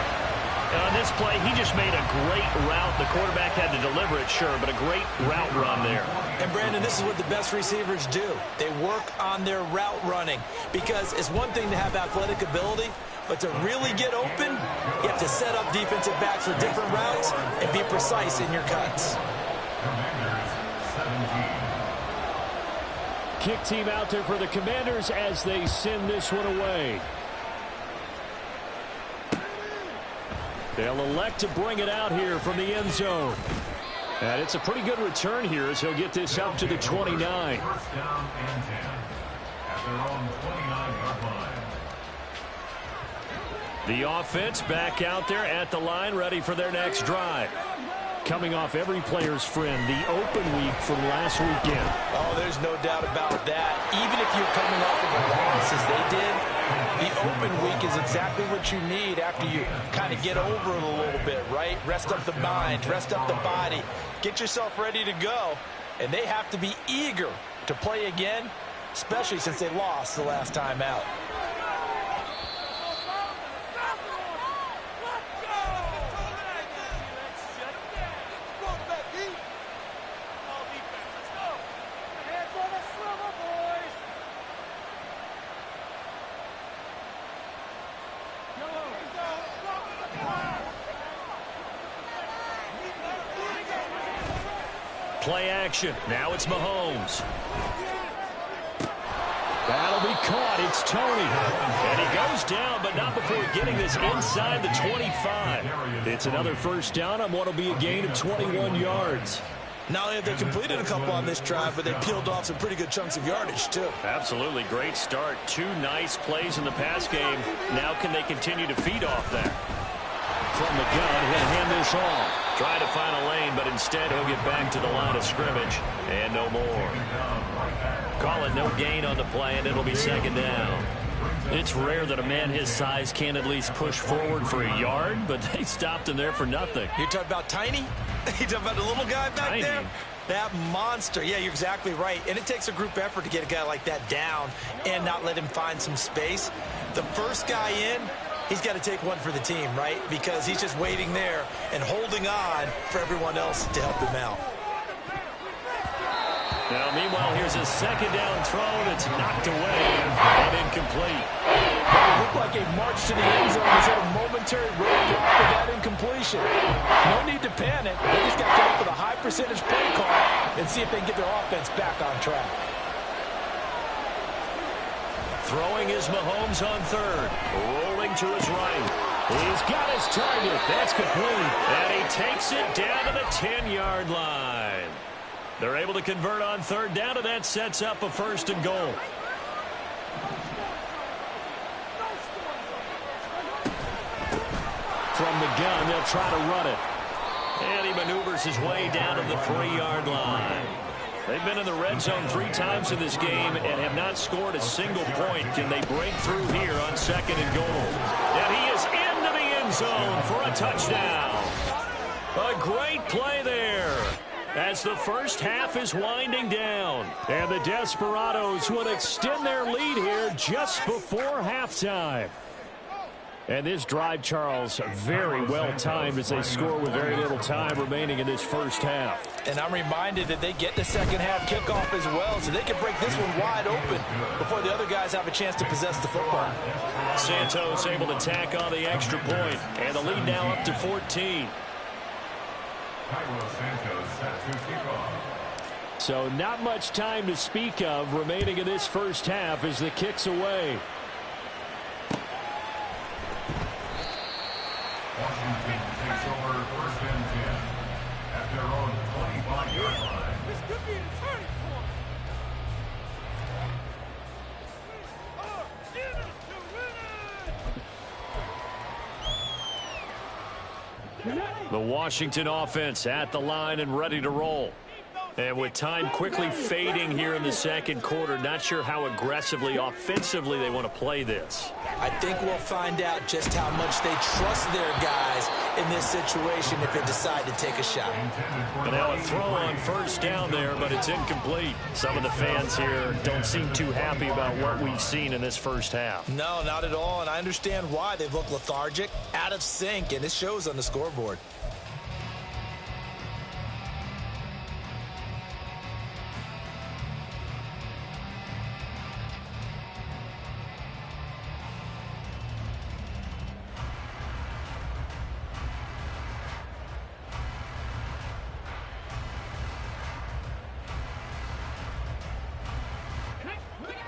And on this play, he just made a great route. The quarterback had to deliver it, sure, but a great route run there. And, Brandon, this is what the best receivers do. They work on their route running because it's one thing to have athletic ability, but to really get open, you have to set up defensive backs with different routes and be precise in your cuts. Kick team out there for the Commanders as they send this one away. They'll elect to bring it out here from the end zone. And it's a pretty good return here as he'll get this up to the 29. First down and 10 at their own 29-yard line. The offense back out there at the line, ready for their next drive. Coming off every player's friend, the open week from last weekend. Oh, there's no doubt about that. Even if you're coming off of a loss as they did, the open week is exactly what you need after you kind of get over it a little bit, right? Rest up the mind, rest up the body, get yourself ready to go. And they have to be eager to play again, especially since they lost the last time out. Play action. Now it's Mahomes. That'll be caught. It's Tony. And he goes down, but not before getting this inside the 25. It's another first down on what will be a gain of 21 yards. Not only have they completed a couple on this drive, but they peeled off some pretty good chunks of yardage, too. Absolutely. Great start. 2 nice plays in the pass game. Now can they continue to feed off that? From the gun, he'll hand this off. Trying to find a lane, but instead he'll get back to the line of scrimmage. And no more. Call it no gain on the play, and it'll be second down. It's rare that a man his size can at least push forward for a yard, but they stopped him there for nothing. You're talking about Tiny? You're talking about the little guy back there? That monster. Yeah, you're exactly right. And it takes a group effort to get a guy like that down and not let him find some space. The first guy in, he's got to take one for the team, right? Because he's just waiting there and holding on for everyone else to help him out. Now, meanwhile, here's a second down throw that's knocked away and incomplete. But it looked like a march to the end zone was at a momentary roadblock with that incompletion. No need to panic. They just got to come up with a high percentage play call and see if they can get their offense back on track. Throwing is Mahomes on third. Rolling to his right. He's got his target. That's complete. And he takes it down to the 10-yard line. They're able to convert on third down, and that sets up a 1st and goal. From the gun, they'll try to run it. And he maneuvers his way down to the 3-yard line. They've been in the red zone 3 times in this game and have not scored a single point. Can they break through here on 2nd and goal? And he is into the end zone for a touchdown. A great play there as the first half is winding down. And the Desperados would extend their lead here just before halftime. And this drive, Charles, very well timed as they score with very little time remaining in this first half. And I'm reminded that they get the second half kickoff as well, so they can break this one wide open before the other guys have a chance to possess the football. Santos able to tack on the extra point, and the lead now up to 14. So not much time to speak of remaining in this first half as the kick's away. Washington takes over 1st and 10 at their own 25-yard line. This could be a turning point. The Washington offense at the line and ready to roll. And with time quickly fading here in the second quarter, not sure how aggressively, offensively they want to play this. I think we'll find out just how much they trust their guys in this situation if they decide to take a shot. And now a throw on 1st down there, but it's incomplete. Some of the fans here don't seem too happy about what we've seen in this first half. No, not at all, and I understand why. They've looked lethargic, out of sync, and it shows on the scoreboard.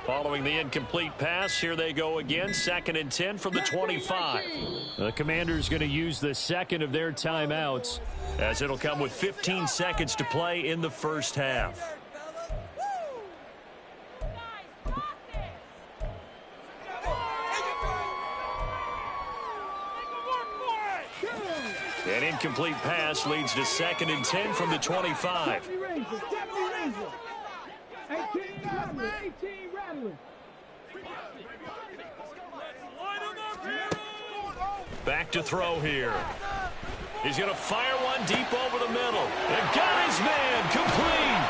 Following the incomplete pass, here they go again. 2nd and 10 from the 25. The Commanders going to use the second of their timeouts as it'll come with 15 seconds to play in the first half. An incomplete pass leads to 2nd and 10 from the 25. Back to throw here. He's going to fire one deep over the middle. And got his man complete.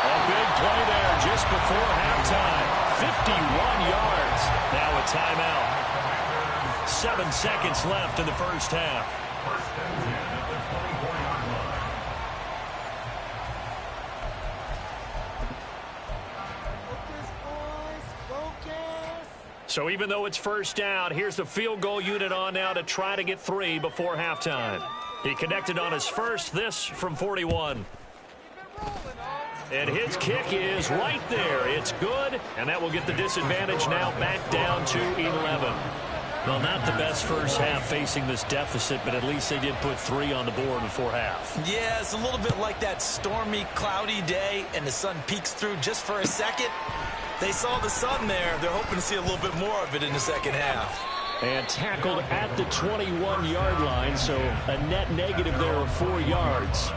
A big play there just before halftime. 51 yards. Now a timeout. 7 seconds left in the first half. So even though it's 1st down, here's the field goal unit on now to try to get 3 before halftime. He connected on his first, this from 41. And his kick is right there. It's good, and that will get the disadvantage now back down to 11. Well, not the best first half facing this deficit, but at least they did put 3 on the board before half. Yeah, it's a little bit like that stormy, cloudy day, and the sun peeks through just for a second. They saw the sun there. They're hoping to see a little bit more of it in the second half. And tackled at the 21-yard line, so a net negative there of 4 yards.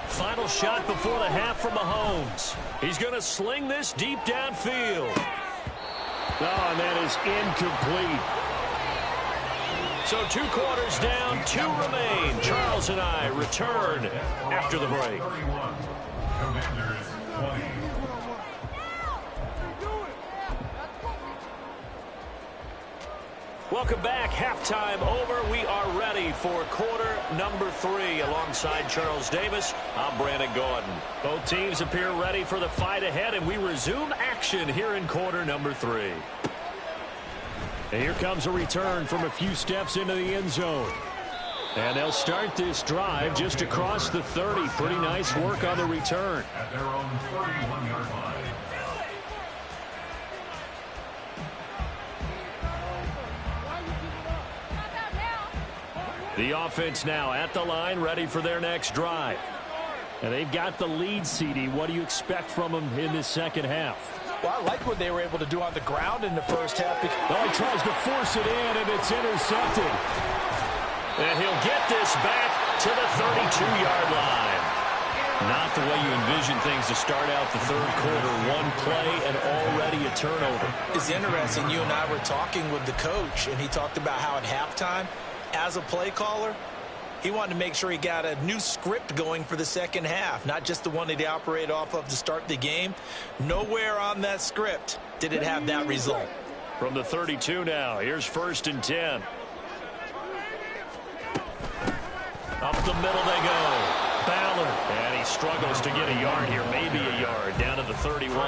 Final shot before the half from Mahomes. He's going to sling this deep downfield. Oh, and that is incomplete. So 2 quarters down, 2 remain. Charles and I return after the break. Commanders 20. Welcome back. Halftime over. We are ready for quarter number 3. Alongside Charles Davis, I'm Brandon Gordon. Both teams appear ready for the fight ahead, and we resume action here in quarter number 3. And here comes a return from a few steps into the end zone. And they'll start this drive just across the 30. Pretty nice work on the return. At their own 31-yard line. The offense now at the line, ready for their next drive. And they've got the lead, CD. What do you expect from them in this second half? Well, I like what they were able to do on the ground in the first half. Well, he tries to force it in, and it's intercepted. And he'll get this back to the 32-yard line. Not the way you envision things to start out the third quarter. One play and already a turnover. It's interesting. You and I were talking with the coach, and he talked about how at halftime, as a play caller, he wanted to make sure he got a new script going for the second half, not just the one that he operated off of to start the game. Nowhere on that script did it have that result. From the 32 now, here's 1st and 10. Up the middle they go. Ballard, and he struggles to get a yard here, maybe a yard, down to the 31.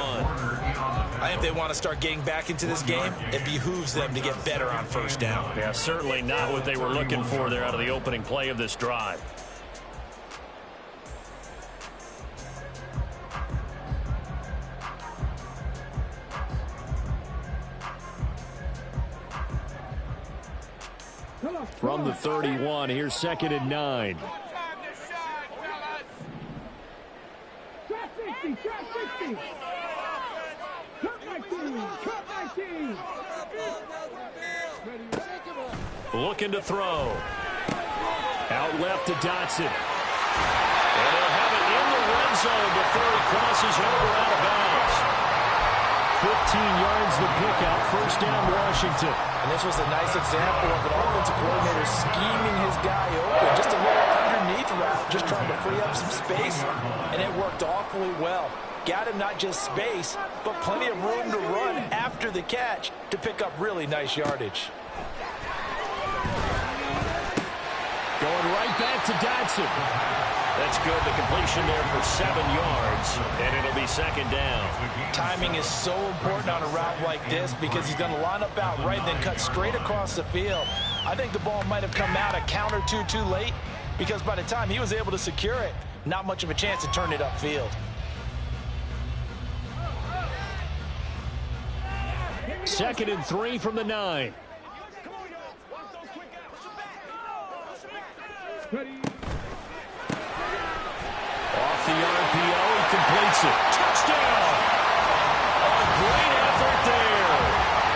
I think they want to start getting back into this game. It behooves them to get better on first down. Yeah, certainly not what they were looking for there out of the opening play of this drive. From the 31, here's 2nd and 9. Looking to throw. Out left to Dotson. And they'll have it in the red zone before he crosses over out of bounds. 15 yards the pickup. 1st down Washington. And this was a nice example of an offensive coordinator scheming his guy open. Just a little underneath route, just trying to free up some space, and it worked awfully well. Got him not just space, but plenty of room to run after the catch to pick up really nice yardage. Going right back to Dotson. That's good. The completion there for 7 yards, and it'll be 2nd down. Timing is so important on a route like this because he's going to line up out right and then cut straight across the field. I think the ball might have come out a count or two too late because by the time he was able to secure it, not much of a chance to turn it upfield. 2nd and 3 from the 9. Off the RPO, he completes it. Touchdown! A great effort there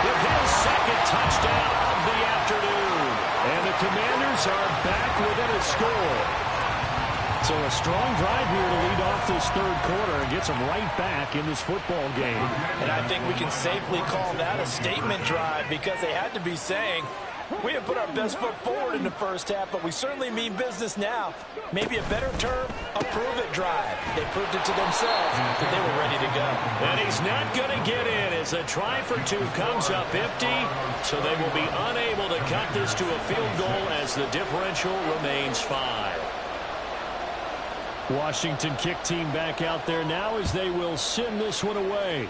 with his 2nd touchdown of the afternoon. And the Commanders are back within a score. So a strong drive here to lead off this third quarter and gets them right back in this football game. And I think we can safely call that a statement drive because they had to be saying, we have put our best foot forward in the first half, but we certainly mean business now. Maybe a better term, a prove-it drive. They proved it to themselves that they were ready to go. And he's not going to get in as a try for 2 comes up empty, so they will be unable to cut this to a field goal as the differential remains 5. Washington kick team back out there now as they will send this one away.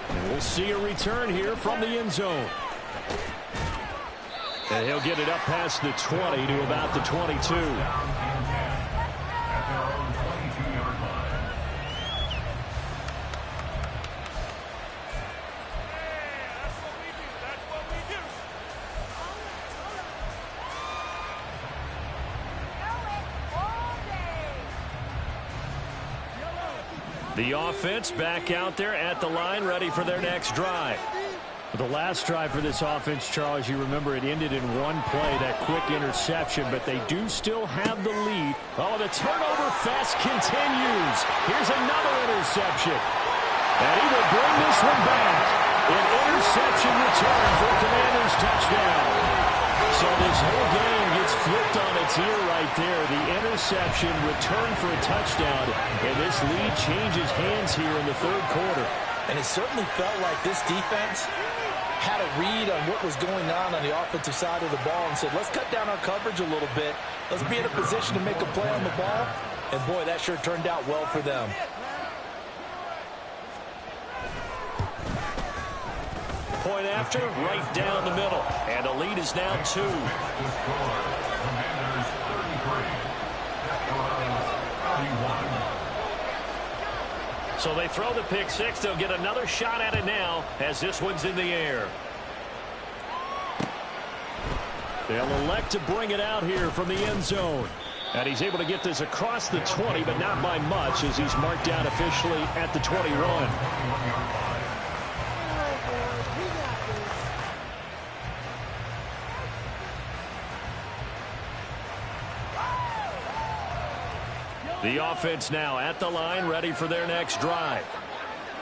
And we'll see a return here from the end zone. And he'll get it up past the 20 to about the 22. The offense back out there at the line, ready for their next drive. The last drive for this offense, Charles, you remember it ended in one play, that quick interception, but they do still have the lead. Oh, the turnover fest continues. Here's another interception. And he will bring this one back. An interception return for Commanders touchdown. So this whole game gets flipped on its ear right there. The interception return for a touchdown. And this lead changes hands here in the third quarter. And it certainly felt like this defense had a read on what was going on the offensive side of the ball and said, let's cut down our coverage a little bit. Let's be in a position to make a play on the ball. And, boy, that sure turned out well for them. Point after, right down the middle. And the lead is now 2. Commanders 33. Desperados 31. So they throw the pick six. They'll get another shot at it now as this one's in the air. They'll elect to bring it out here from the end zone. And he's able to get this across the 20, but not by much as he's marked down officially at the 21. The offense now at the line, ready for their next drive.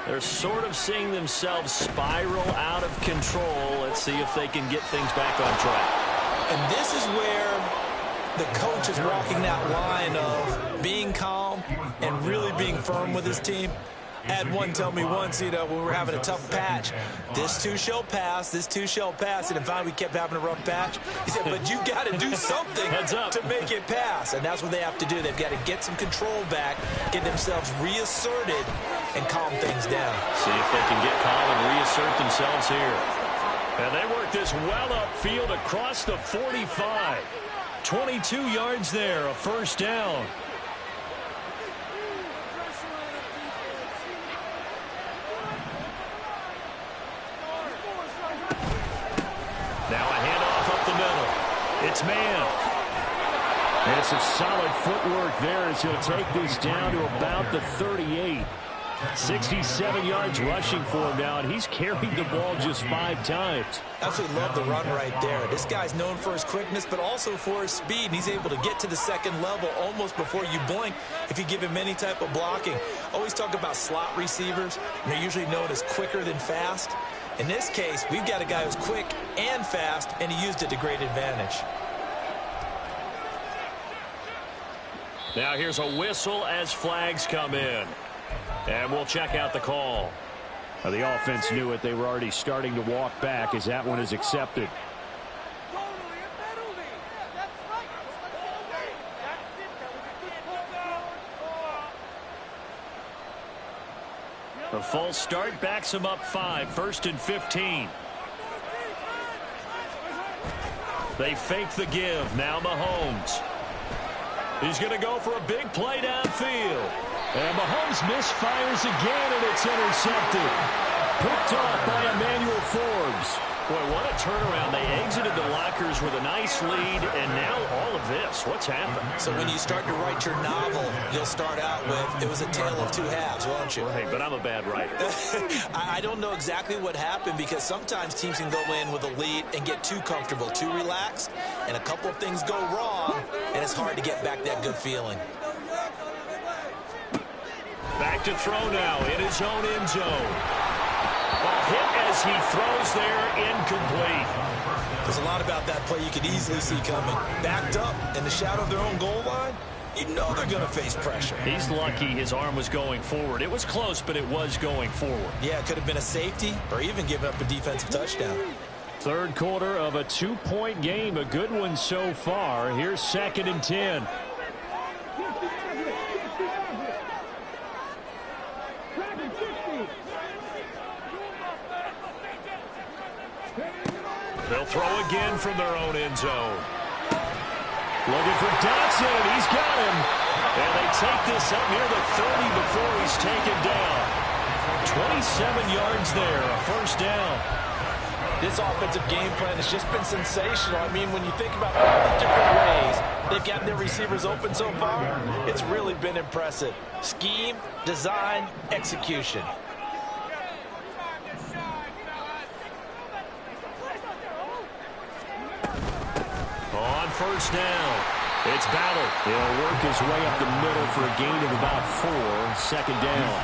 They're sort of seeing themselves spiral out of control. Let's see if they can get things back on track. And this is where the coach is walking that line of being calm and really being firm with his team. I had one tell me once, when we were having a tough patch, this too shall pass, this too shall pass. And finally we kept having a rough patch. He said, but you got to do something to make it pass. And that's what they have to do. They've got to get some control back, get themselves reasserted, and calm things down. See if they can get calm and reassert themselves here. And they work this well upfield across the 45. 22 yards there, a first down. Now a handoff up the middle. It's man. And some solid footwork there as he'll take this down to about the 38. 67 yards rushing for him now, and he's carried the ball just 5 times. Absolutely love the run right there. This guy's known for his quickness, but also for his speed, and he's able to get to the second level almost before you blink if you give him any type of blocking. Always talk about slot receivers, and they're usually known as quicker than fast. In this case, we've got a guy who's quick and fast, and he used it to great advantage. Now here's a whistle as flags come in. And we'll check out the call. The offense knew it. They were already starting to walk back as that one is accepted. The false start backs him up 5, 1st and 15. They fake the give. Now Mahomes. He's going to go for a big play downfield. And Mahomes misfires again, and it's intercepted. Picked off by Emmanuel Forbes. Boy, what a turnaround. They exited the lockers with a nice lead, and now all of this. What's happened? So when you start to write your novel, you'll start out with, it was a tale of 2 halves, won't you? Right, but I'm a bad writer. I don't know exactly what happened because sometimes teams can go in with a lead and get too comfortable, too relaxed, and a couple of things go wrong, and it's hard to get back that good feeling. Back to throw now in his own end zone. Ball hit as he throws there, incomplete. There's a lot about that play you could easily see coming. Backed up in the shadow of their own goal line, you know they're going to face pressure. He's lucky his arm was going forward. It was close, but it was going forward. Yeah, it could have been a safety or even given up a defensive touchdown. Third quarter of a 2-point game, a good one so far. Here's 2nd and 10. They'll throw again from their own end zone. Looking for Dotson, and he's got him. And they take this up near the 30 before he's taken down. 27 yards there, a first down. This offensive game plan has just been sensational. I mean, when you think about all the different ways they've gotten their receivers open so far, it's really been impressive. Scheme, design, execution. On first down, it's Battle. He'll work his way up the middle for a gain of about 4, 2nd down.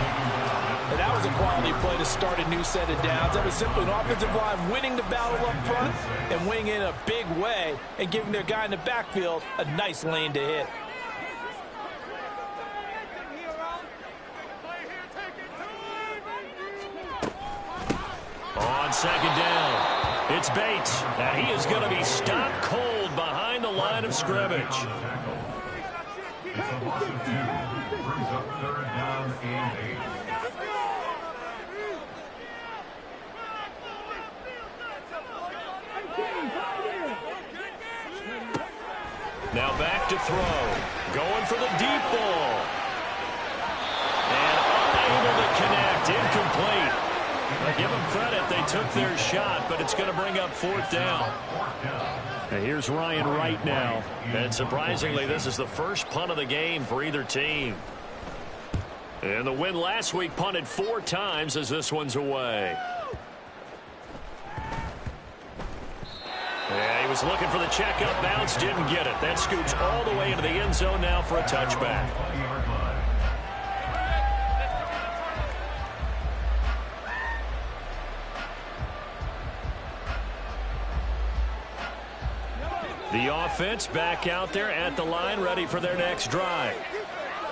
And that was a quality play to start a new set of downs. That was simply an offensive line winning the battle up front and winning in a big way and giving their guy in the backfield a nice lane to hit. on second down. It's Bates, and he is going to be stopped cold behind the line of scrimmage. It's a loss of 2. Brings up 3rd down and 8. Now back to throw. Going for the deep ball. And unable to connect. Incomplete. I give them credit. They took their shot, but it's going to bring up 4th down. And here's Ryan Wright now. And surprisingly, this is the first punt of the game for either team. And the win last week punted 4 times as this one's away. Yeah, he was looking for the checkup bounce, didn't get it. That scoots all the way into the end zone now for a touchback. The offense back out there at the line, ready for their next drive.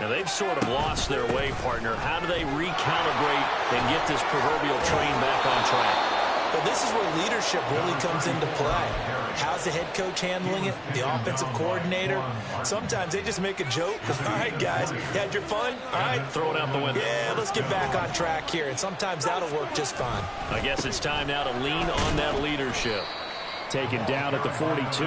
Now, they've sort of lost their way, partner. How do they recalibrate and get this proverbial train back on track? Well, this is where leadership really comes into play. How's the head coach handling it? The offensive coordinator? Sometimes they just make a joke. All right, guys, you had your fun? All right. Throw it out the window. Yeah, let's get back on track here. And sometimes that'll work just fine. I guess it's time now to lean on that leadership. Taken down at the 42.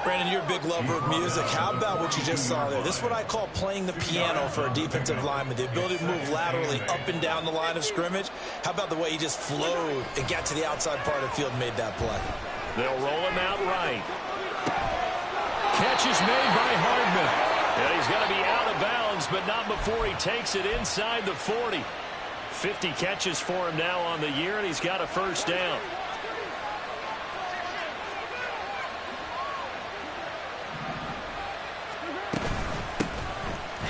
Brandon, you're a big lover of music. How about what you just saw there? This is what I call playing the piano for a defensive lineman. The ability to move laterally up and down the line of scrimmage. How about the way he just flowed and got to the outside part of the field and made that play? They'll roll him out right. Catch is made by Hardman. And he's going to be out of bounds, but not before he takes it inside the 40. 50 catches for him now on the year, and he's got a 1st down.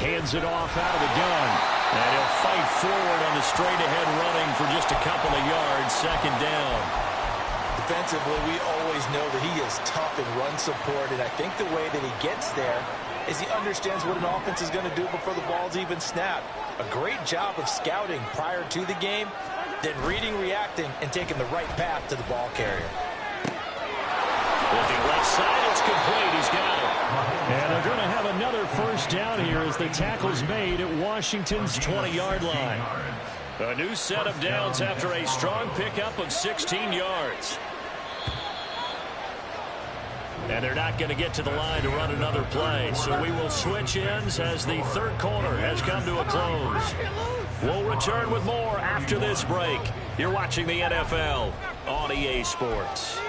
Hands it off out of the gun. And he'll fight forward on the straight-ahead running for just a couple of yards. 2nd down. Defensively, we always know that he is tough in run support, and I think the way that he gets there is he understands what an offense is going to do before the ball's even snapped. A great job of scouting prior to the game, then reading, reacting, and taking the right path to the ball carrier. Looking left side, it's complete. He's got it. And they're going to have another 1st down here as the tackle's made at Washington's 20-yard line. A new set of downs after a strong pickup of 16 yards. And they're not going to get to the line to run another play. So we will switch ends as the 3rd quarter has come to a close. We'll return with more after this break. You're watching the NFL on EA Sports.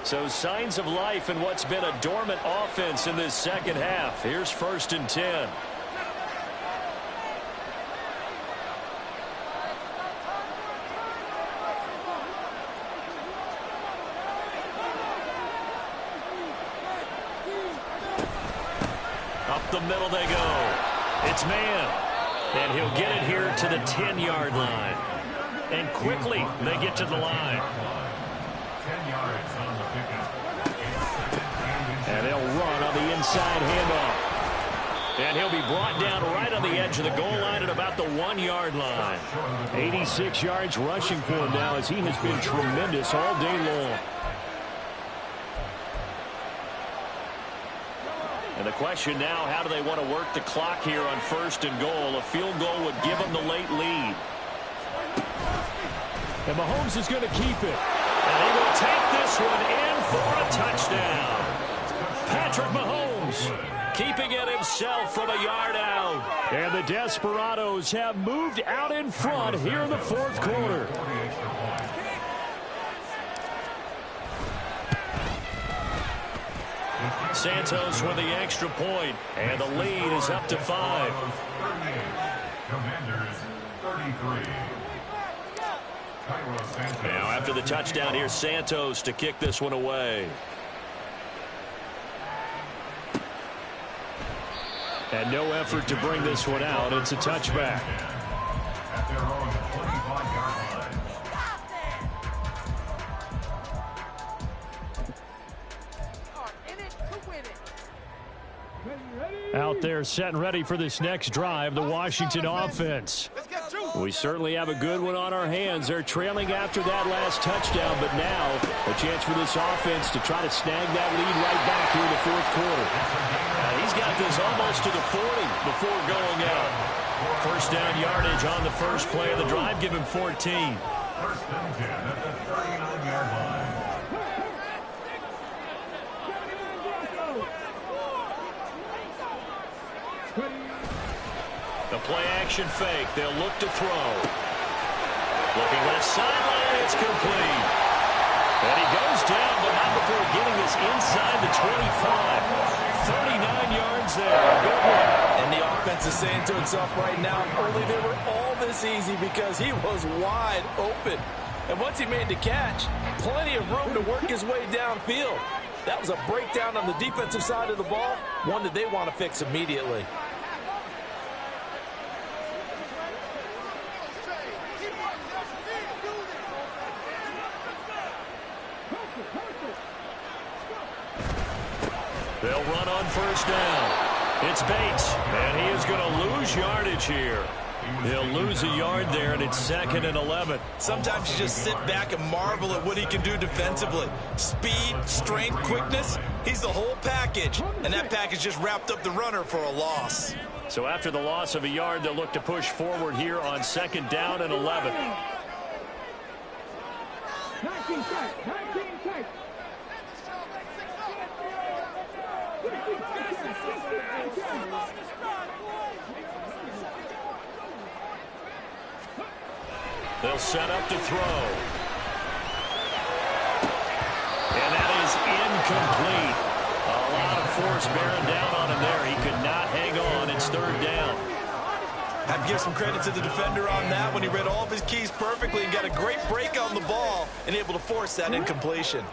So signs of life in what's been a dormant offense in this 2nd half. Here's 1st and 10. Up the middle they go. It's man. And he'll get it here to the 10-yard line. And quickly they get to the line. 10 yards on the pickup. And they'll run on the inside handoff. And he'll be brought down right on the edge of the goal line at about the 1-yard line. 86 yards rushing for him now as he has been tremendous all day long. And the question now, how do they want to work the clock here on 1st and goal? A field goal would give them the late lead. And Mahomes is going to keep it. And he will take this one in for a touchdown. Patrick Mahomes keeping it himself from a yard out. And the Desperados have moved out in front here in the 4th quarter. Santos with the extra point, and the lead is up to 5. Commanders 33. Now after the touchdown, here's Santos to kick this one away. And no effort to bring this one out. It's a touchback. At their own 25-yard line. Out there set and ready for this next drive, the Washington offense. We certainly have a good one on our hands. They're trailing after that last touchdown, but now a chance for this offense to try to snag that lead right back here in the fourth quarter. He's got this almost to the 40 before going out. First down yardage on the first play of the drive. Give him 14. First and 10 at the 39-yard line. The play-action fake. They'll look to throw. Looking left sideline. It's complete. And he goes down, but not before getting this inside the 25. 39 yards there. Good one. And the offense is saying to itself right now, only they were all this easy because he was wide open. And once he made the catch, plenty of room to work his way downfield. That was a breakdown on the defensive side of the ball, one that they want to fix immediately. They'll run on first down. It's Bates, and he is going to lose yardage here. He'll lose a yard there, and it's 2nd and 11. Sometimes you just sit back and marvel at what he can do defensively. Speed, strength, quickness, he's the whole package. And that package just wrapped up the runner for a loss. So after the loss of a yard, they'll look to push forward here on 2nd down and 11. 19 take, 19 take. They'll set up to throw. And that is incomplete. A lot of force bearing down on him there. He could not hang on. It's 3rd down. I have to give some credit to the defender on that when he read all of his keys perfectly and got a great break on the ball and able to force that incompletion.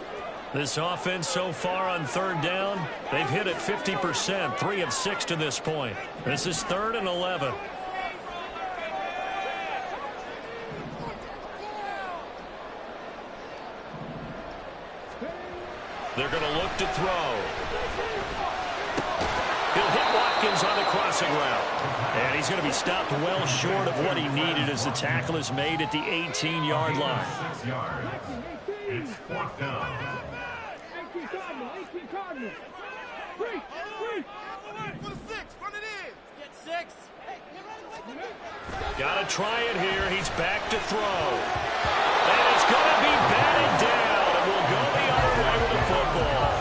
This offense so far on 3rd down, they've hit it 50%, 3 of 6 to this point. This is 3rd and 11. They're going to look to throw. He'll hit Watkins on the crossing route. And he's going to be stopped well short of what he needed as the tackle is made at the 18-yard line. 6 yards. It's 4th down. 18 Cardinals. 3. For the 6. Run it in. Get 6. Got to try it here. He's back to throw. And it's going to be batted down. And we'll go the other way with the football.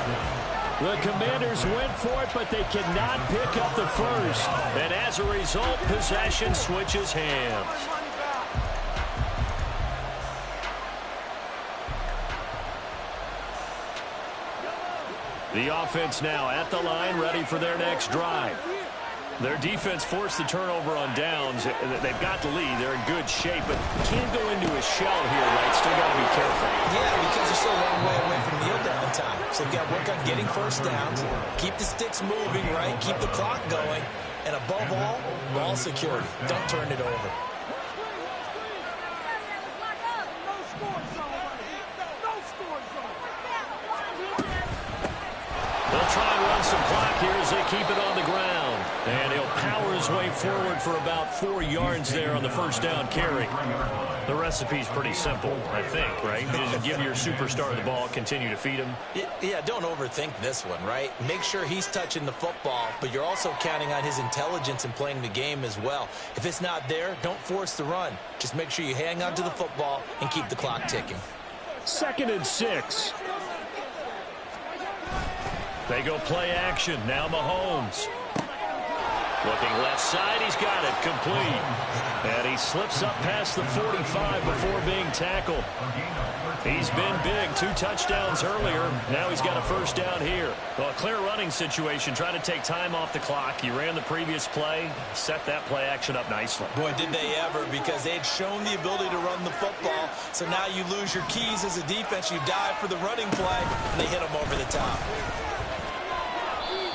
The Commanders went for it, but they cannot pick up the first. And as a result, possession switches hands. The offense now at the line, ready for their next drive. Their defense forced the turnover on downs. They've got the lead. They're in good shape, but can't go into a shell here, right? Still got to be careful. Yeah, because they're so long way away from kneel down time. So they've got to work on getting first downs, keep the sticks moving, right? Keep the clock going. And above all, ball security. Don't turn it over. They'll try and run some clock here as they keep it on the ground. And he'll power his way forward for about 4 yards there on the first down carry. The recipe's pretty simple, I think, right? Just give your superstar the ball, continue to feed him. Yeah, don't overthink this one, right? Make sure he's touching the football, but you're also counting on his intelligence in playing the game as well. If it's not there, don't force the run. Just make sure you hang on to the football and keep the clock ticking. 2nd and 6. They go play action. Now Mahomes. Looking left side. He's got it. Complete. And he slips up past the 45 before being tackled. He's been big. 2 touchdowns earlier. Now he's got a first down here. Well, a clear running situation. Trying to take time off the clock. He ran the previous play. Set that play action up nicely. Boy, did they ever, because they'd shown the ability to run the football. So now you lose your keys as a defense. You dive for the running play, and they hit him over the top.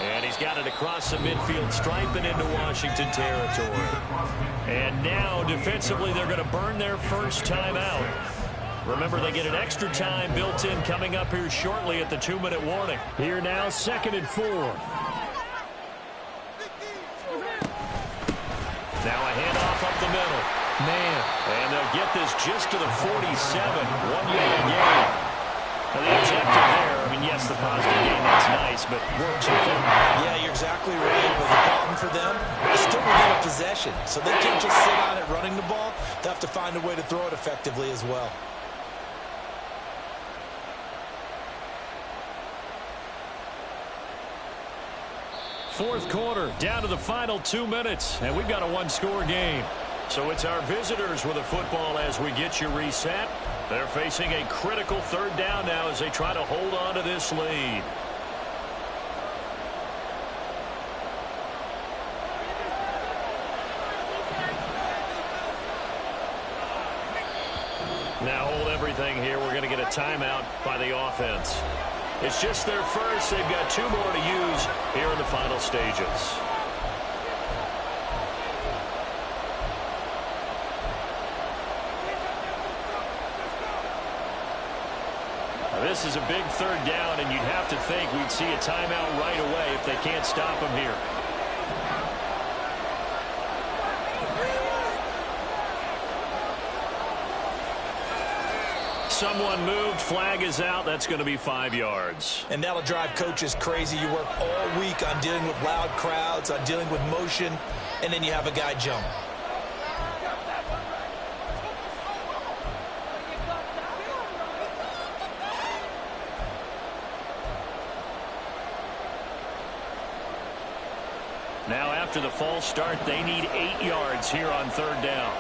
And he's got it across the midfield stripe and into Washington territory. And now, defensively, they're going to burn their first time out. Remember, they get an extra time built in coming up here shortly at the 2-minute warning. Here now, 2nd and 4. Now a handoff up the middle. Man, and they'll get this just to the 47. 1 yard gain. Now the objective there, I mean, yes, the positive gain, that's nice, but works with them. Yeah, you're exactly right. But the problem for them is still within a possession. So they can't just sit on it running the ball. They have to find a way to throw it effectively as well. Fourth quarter, down to the final 2 minutes, and we've got a one-score game. So it's our visitors with the football as we get you reset. They're facing a critical third down now as they try to hold on to this lead. Now hold everything here. We're going to get a timeout by the offense. It's just their first. They've got 2 more to use here in the final stages. This is a big third down, and you'd have to think we'd see a timeout right away if they can't stop him here. Someone moved. Flag is out. That's going to be 5 yards. And that'll drive coaches crazy. You work all week on dealing with loud crowds, on dealing with motion, and then you have a guy jump. Now after the false start, they need 8 yards here on third down.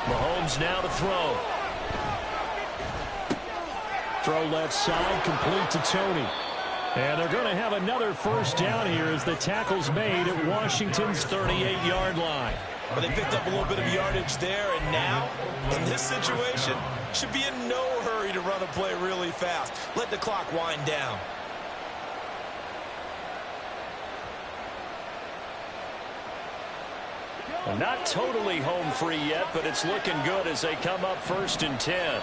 Mahomes now to throw. Throw left side, complete to Tony. And they're going to have another first down here as the tackle's made at Washington's 38-yard line. But they picked up a little bit of yardage there, and now, in this situation, should be in no hurry to run a play really fast. Let the clock wind down. Well, not totally home free yet, but it's looking good as they come up 1st and 10.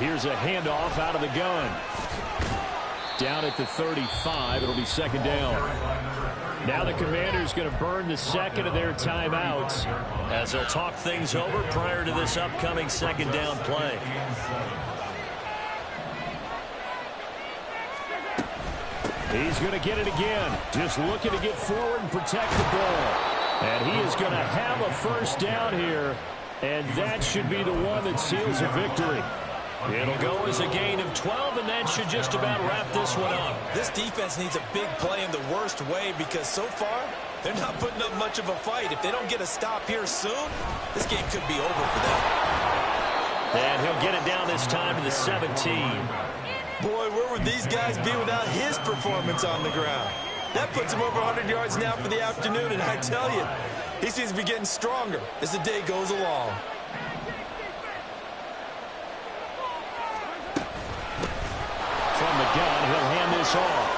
Here's a handoff out of the gun. Down at the 35, it'll be second down. Now the Commanders going to burn the second of their timeouts as they'll talk things over prior to this upcoming second down play. He's going to get it again. Just looking to get forward and protect the ball. And he is going to have a first down here. And that should be the one that seals a victory. It'll go as a gain of 12, and that should just about wrap this one up. This defense needs a big play in the worst way because so far, they're not putting up much of a fight. If they don't get a stop here soon, this game could be over for them. And he'll get it down this time to the 17. Boy, where would these guys be without his performance on the ground? That puts him over 100 yards now for the afternoon, and I tell you, he seems to be getting stronger as the day goes along. From the gun, he'll hand this off.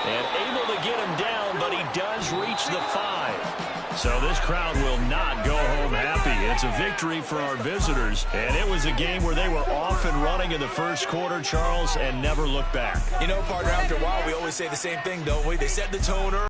And able to get him down, but he does reach the 5. So this crowd will not go home happy. It's a victory for our visitors. And it was a game where they were off and running in the first quarter, Charles, and never looked back. You know, partner, after a while, we always say the same thing, don't we? They set the tone early.